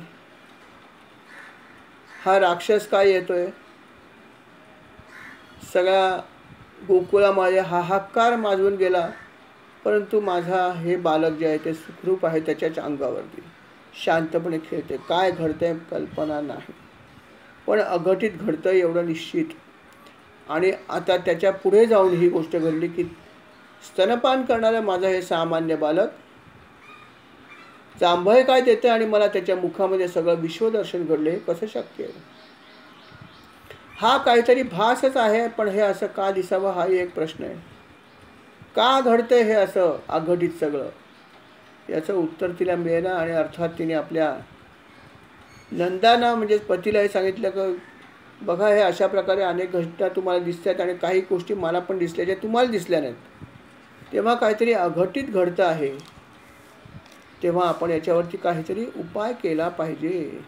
हा राक्षस काय येतोय, सगळ्या गोकुळामध्ये हाहाकार माजवून गेला, परंतु माझा हे बालक जे आहे ते सुखरूप आहे, त्याच्याच अंगावरती शांतपणे खेळते. काय घडतंय कल्पना नाही, पण अघटित घडतं एवढं निश्चित. आणि आता त्याच्या पुढे जाऊन ही गोष्ट घडली की स्तनपान करणारं माझं हे सामान्य बालक जांभळ काय देते आणि मला त्याच्या मुखामध्ये सगळं विश्वदर्शन घडले. हे कसं शक्य आहे? हा काहीतरी भासच आहे, पण हे असं का दिसावं हाही एक प्रश्न आहे. का घडतंय हे असं अघटित सगळं, याचं उत्तर तिला मिळेना. आणि अर्थात तिने आपल्या नंदाना म्हणजे पतीला हे सांगितलं की बघा, हे अशा प्रकारे अनेक घटना तुम्हाला दिसतात आणि काही गोष्टी मला पण दिसल्या ज्या तुम्हाला दिसल्या नाहीत. तेव्हा काहीतरी अघटित घडतं आहे, तेव्हा आपण याच्यावरती काहीतरी उपाय केला पाहिजे.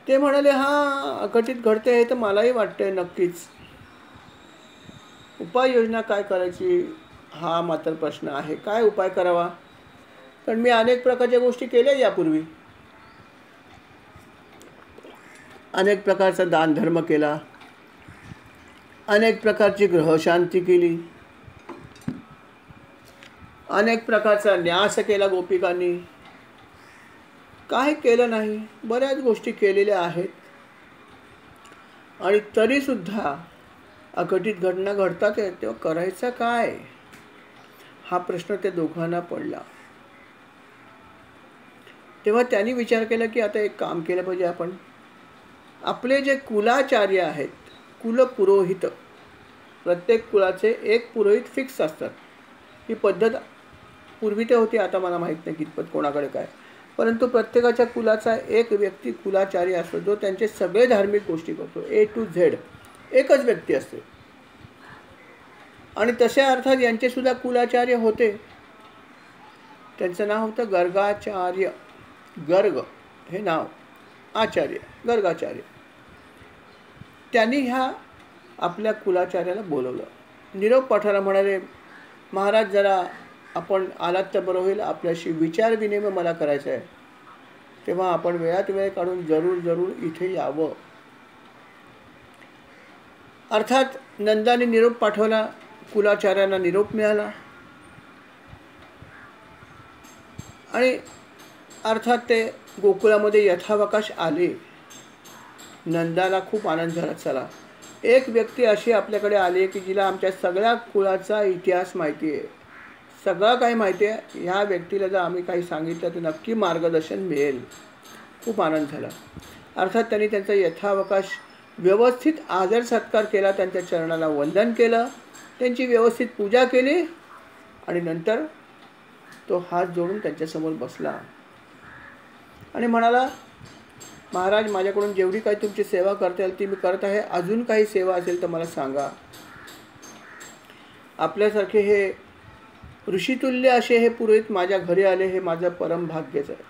ते म्हणाले, हा अघटित घडते हे तर मलाही वाटतंय नक्कीच. उपाययोजना काय करायची हा मात्र प्रश्न आहे. काय उपाय करावा? पण मी अनेक प्रकारच्या गोष्टी केल्या यापूर्वी. अनेक प्रकारचा दानधर्म केला, अनेक प्रकारची ग्रहशांती केली, अनेक प्रकारचा न्यास केला गोपिकांनी. काय केलं नाही? बऱ्याच गोष्टी केलेल्या आहेत आणि तरीसुद्धा अघटित घटना घडतात. तेव्हा करायचं काय हा प्रश्न त्या दोघांना पडला. तेव्हा त्यांनी विचार केला की आता एक काम केलं पाहिजे. आपण आपले जे कुलाचार्य आहेत, कुलपुरोहित, प्रत्येक कुलाचे एक पुरोहित फिक्स असतात. ही पद्धत पूर्वी ते होती, आता मला माहीत नाही कितपत कोणाकडे काय. परंतु प्रत्येकाच्या कुलाचा एक व्यक्ती कुलाचार्य असतो, जो त्यांचे सगळे धार्मिक गोष्टी करतो. A to Z एकच व्यक्ती असते. आणि तशा अर्थात यांचे सुद्धा कुलाचार्य होते. त्यांचं नाव होतं गर्गाचार्य. गर्ग हे नाव, आचार्य गर्गाचार्य. त्यांनी ह्या आपल्या कुलाचार्याला बोलवलं. निरोप पाठवायला म्हणाले, महाराज जरा आपण आलात तर बरं होईल, आपल्याशी विचार विनिमय मला करायचा आहे, तेव्हा आपण वेळात वेळ काढून जरूर इथे यावं. अर्थात नंदाने निरोप पाठवला, कुलाचार्यांना निरोप मिळाला आणि अर्थात ते गोकुळामध्ये यथावकाश आले. नंदाला खूप आनंद झाला. चला, एक व्यक्ती अशी आपल्याकडे आली की जिला आमच्या सगळ्या कुळाचा इतिहास माहिती आहे, सगळं काही माहिती आहे. ह्या व्यक्तीला जर आम्ही काही सांगितलं तर नक्की मार्गदर्शन मिळेल. खूप आनंद झाला. अर्थात त्यांनी त्यांचा यथावकाश व्यवस्थित आदर सत्कार केला, त्यांच्या चरणाला वंदन केलं, त्यांची व्यवस्थित पूजा केली आणि नंतर तो हात जोडून त्यांच्यासमोर बसला आणि म्हणाला, महाराज माझ्याकडून जेवढी काही तुमची सेवा करता येईल ती मी करत आहे. अजून काही सेवा असेल तर मला सांगा. आपल्यासारखे हे ऋषितुल्य असे हे पुरोहित माझ्या घरी आले, हे माझं परम भाग्यच आहे.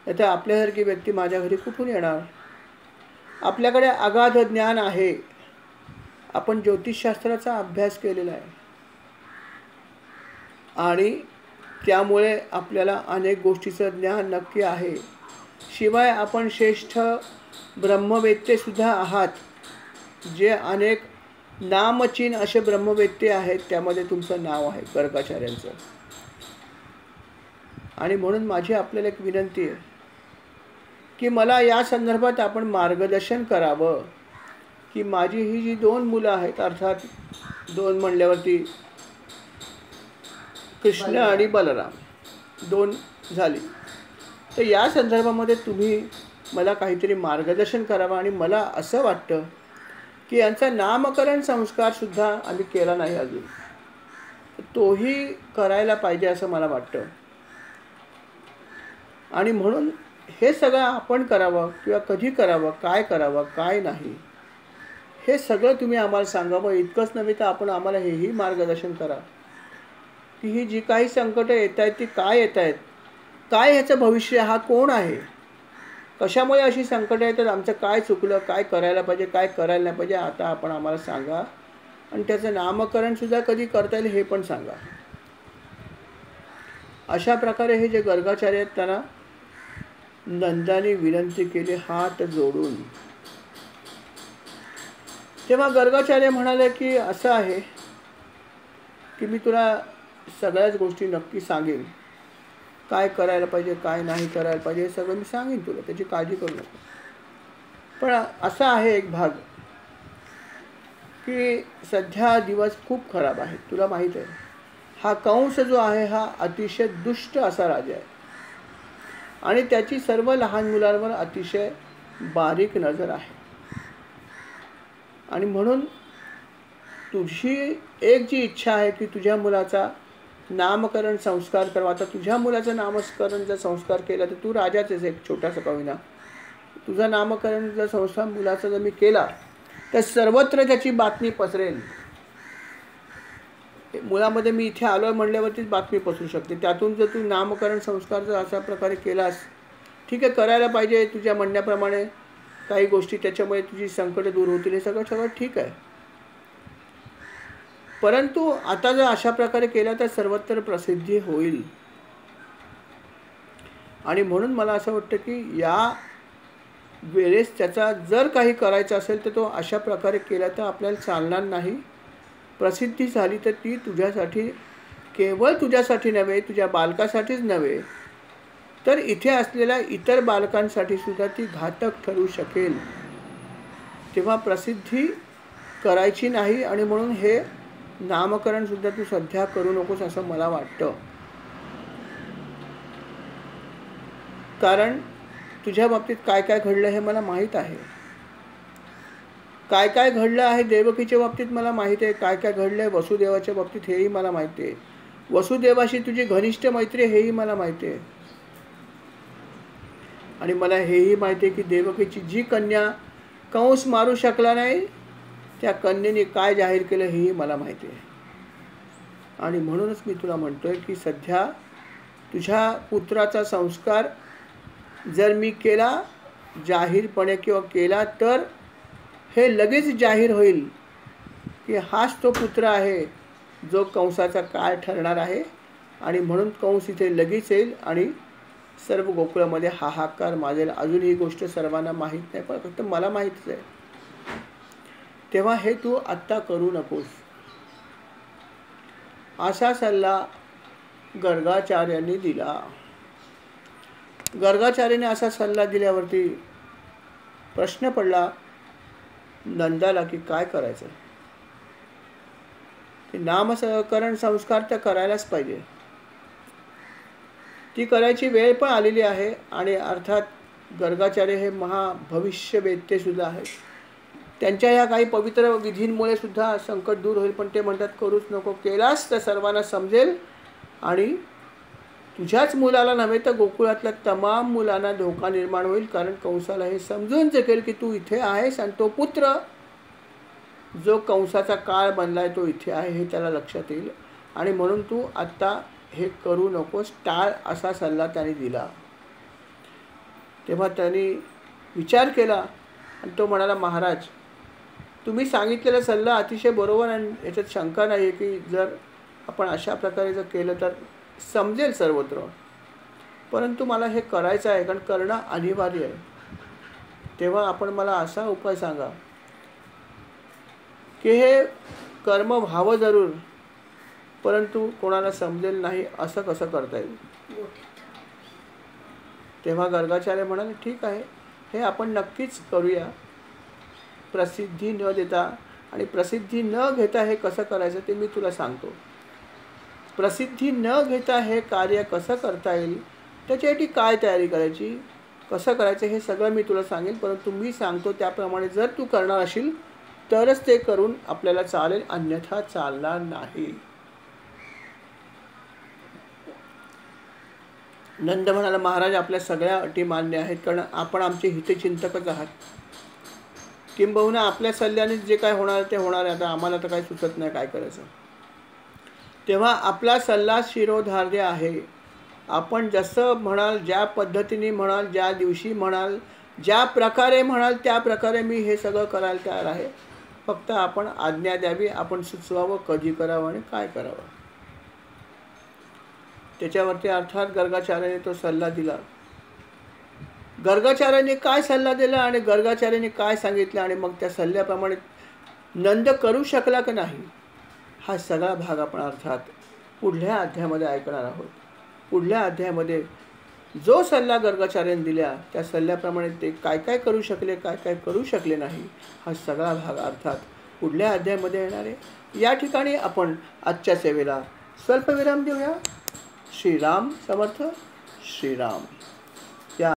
आता आपल्यासारखी व्यक्ती माझ्या घरी कुठून येणार? आपल्याकडे अगाध ज्ञान आहे, आपण ज्योतिषशास्त्राचा अभ्यास केलेला आहे आणि त्यामुळे आपल्याला अनेक गोष्टीचं ज्ञान नक्की आहे. शिवाय आपण श्रेष्ठ ब्रह्मवेत्ते सुद्धा आहात, जे अनेक नामचीन असे ब्रह्मवेत्ते आहेत, त्यामध्ये तुमचं नाव आहे गर्गाचार्यांचं. आणि म्हणून माझी आपल्याला एक विनंती आहे की मला या संदर्भात आपण मार्गदर्शन करावं की माझी ही जी 2 मुलं आहेत, अर्थात 2 म्हणल्यावरती कृष्ण आणि बलराम 2 झाली, तर या संदर्भामध्ये तुम्ही मला काहीतरी मार्गदर्शन करावं. आणि मला असं वाटतं की यांचा नामकरण संस्कारसुद्धा आम्ही केला नाही अजून, तोही करायला पाहिजे असं मला वाटतं. आणि म्हणून हे सगळं आपण करावं किंवा कधी करावं, काय करावं काय नाही, हे सगळं तुम्ही आम्हाला सांगावं. इतकंच नव्हे तर आपण आम्हाला हेही मार्गदर्शन करा की ही जी काही संकटं येत आहेत ती काय येत आहेत, काय ह्याचं भविष्य, हा कोण आहे, कशामुळे अशी संकटं येतात, आमचं काय चुकलं, काय करायला पाहिजे काय करायला नाही पाहिजे, आता आपण आम्हाला सांगा. आणि त्याचं नामकरणसुद्धा कधी करता येईल हे पण सांगा. अशा प्रकारे हे जे गर्गाचार्य आहेत त्यांना नंदाने विनंती केली हात जोडून. तेव्हा गर्गाचार्य म्हणाले की असं आहे की मी तुला सगळ्याच गोष्टी नक्की सांगेन, काय करायला पाहिजे काय नाही करायला पाहिजे हे सगळं मी सांगेन तुला, त्याची काळजी करू नको. पण असा आहे एक भाग की सध्या दिवस खूप खराब आहे. तुला माहीत आहे हा कंस जो आहे हा अतिशय दुष्ट असा राजा आहे आणि त्याची सर्व लहान मुलांवर अतिशय बारीक नजर आहे. आणि म्हणून तुझी एक जी इच्छा आहे की तुझ्या मुलाचा नामकरण संस्कार करावा. आता तुझ्या मुलाचं नामकरण जर संस्कार केला तर तू राजाच आहेस एक छोटासा कविना. तुझा नामकरण जर संस्कार मुलाचा जर मी केला तर सर्वत्र त्याची बातमी पसरेल. मुलामध्ये मी इथे आलो म्हणल्यावरतीच बातमी पसरू शकते. त्यातून जर तू नामकरण संस्कार जर अशा प्रकारे केलास, ठीक आहे करायला पाहिजे तुझ्या म्हणण्याप्रमाणे काही गोष्टी, त्याच्यामुळे तुझी संकट दूर होतील, हे सगळं सगळं ठीक आहे. परंतु आता जर अशा प्रकारे केला तर सर्वत्र प्रसिद्धी होईल. आणि म्हणून मला असं वाटतं की या वेळेस त्याचा जर काही करायचं असेल तर तो अशा प्रकारे केला तर आपल्याला चालणार नाही. प्रसिद्धी झाली तर ती तुझ्यासाठी, केवळ तुझ्यासाठी नव्हे, तुझ्या बालकासाठीच नव्हे तर इथे असलेल्या इतर बालकांसाठी सुद्धा ती घातक ठरू शकेल. तेव्हा प्रसिद्धी करायची नाही आणि म्हणून हे नामकरण सुद्धा तू सध्या करू नकोस असं मला वाटतं. कारण तुझ्या बाबतीत काय काय घडलं हे मला माहीत आहे. काय काय घडलं आहे देवकीच्या बाबतीत मला माहीत आहे, काय काय घडलं आहे वसुदेवाच्या बाबतीत हेही मला माहिती आहे. वसुदेवाशी तुझी घनिष्ठ मैत्री हेही मला माहिती आहे. आणि मला हेही माहिती आहे की देवकीची जी कन्या कंस मारू शकला नाही त्या कन्येने काय जाहीर केलं हेही मला माहिती आहे. आणि म्हणूनच मी तुला म्हणतोय की सध्या तुझ्या पुत्राचा संस्कार जर मी केला जाहीरपणे किंवा केला तर हे लगेच जाहीर होईल की हाच तो पुत्र आहे जो कंसाचा काळ ठरणार आहे. आणि म्हणून कंस इथे लगेच येईल आणि सर्व गोकुळामध्ये हाहाकार माजेल. अजून ही गोष्ट सर्वांना माहीत नाही पण फक्त मला माहीतच आहे. तेव्हा हे तू आत्ता करू नकोस असा सल्ला गर्गाचार्यांनी दिला. गर्गाचार्याने असा सल्ला दिल्यावरती प्रश्न पडला नंदाला की काय करायचं. ते नामकरण संस्कार तर करायलाच पाहिजे, ती करायची वेळ पण आलेली आहे. आणि अर्थात गर्गाचार्य हे महाभविष्यवेत्ते सुद्धा आहेत. त्यांच्या ह्या काही पवित्र विधींमुळे सुद्धा संकट दूर होईल. पण ते म्हणतात करूच नको, केलास तर सर्वांना समजेल आणि तुझ्याच मुलाला नव्हे तर गोकुळातल्या तमाम मुलांना धोका निर्माण होईल. कारण कंसाला हे समजून चुकेल की तू इथे आहेस आणि तो पुत्र जो कंसाचा काळ बनलाय तो इथे आहे हे त्याला लक्षात येईल. आणि म्हणून तू आत्ता हे करू नकोस, टाळ असा सल्ला त्याने दिला. तेव्हा त्यांनी विचार केला आणि तो म्हणाला महाराज तुम्ही सांगितलेला सल्ला अतिशय बरोबर आणि याच्यात शंका नाही आहे की जर आपण अशा प्रकारे जर केलं तर समजेल सर्वत्र. परंतु मला हे करायचं आहे कारण करणं अनिवार्य आहे. तेव्हा आपण मला असा उपाय सांगा की हे कर्म व्हावं जरूर परंतु कोणाला समजेल नाही असं कसं करता येईल. तेव्हा गर्गाचार्य म्हणाले ठीक आहे हे आपण नक्कीच करूया प्रसिद्धी न देता. आणि प्रसिद्धी न घेता हे कसं करायचं ते मी तुला सांगतो. प्रसिद्धी न घेता हे कार्य कसं करता येईल त्याच्यासाठी काय तयारी करायची कसं करायचं हे सगळं मी तुला सांगेन. परंतु मी सांगतो त्याप्रमाणे जर तू करणार असशील तरच ते करून आपल्याला चालेल, अन्यथा चालणार नाही. नंद म्हणाला महाराज आपल्या सगळ्या अटी मान्य आहेत कारण आपण आमचे हितचिंतकच आहात. किंबहुना आपल्या सल्ल्याने जे काय होणार ते होणार आहे. आता आम्हाला तर काही सुचत नाही काय करायचं. तेव्हा आपला सल्ला शिरोधार्य आहे. आपण जसं म्हणाल ज्या पद्धतीने म्हणाल ज्या दिवशी म्हणाल ज्या प्रकारे म्हणाल त्या प्रकारे मी हे सगळं करायला तयार आहे. फक्त आपण आज्ञा द्यावी, आपण सुचवावं कधी करावं आणि काय करावं. त्याच्यावरती अर्थात गर्गाचार्याने तो सल्ला दिला. गर्गाचार्याने काय सल्ला दिला आणि गर्गाचार्याने काय सांगितलं आणि मग त्या सल्ल्याप्रमाणे नंद करू शकला की नाही, हा सगळा भाग आपण अर्थात पुढल्या अध्यायामध्ये ऐकणार आहोत. पुढल्या अध्यायामध्ये जो सल्ला गर्गाचार्याने दिला त्या सल्ल्याप्रमाणे ते काय काय करू शकले, काय काय करू शकले नाही, हा सगळा भाग अर्थात पुढल्या अध्यायामध्ये येणार आहे. या ठिकाणी आपण आजच्या सेवेला स्वल्पविराम देऊया. श्रीराम समर्थ. श्रीराम.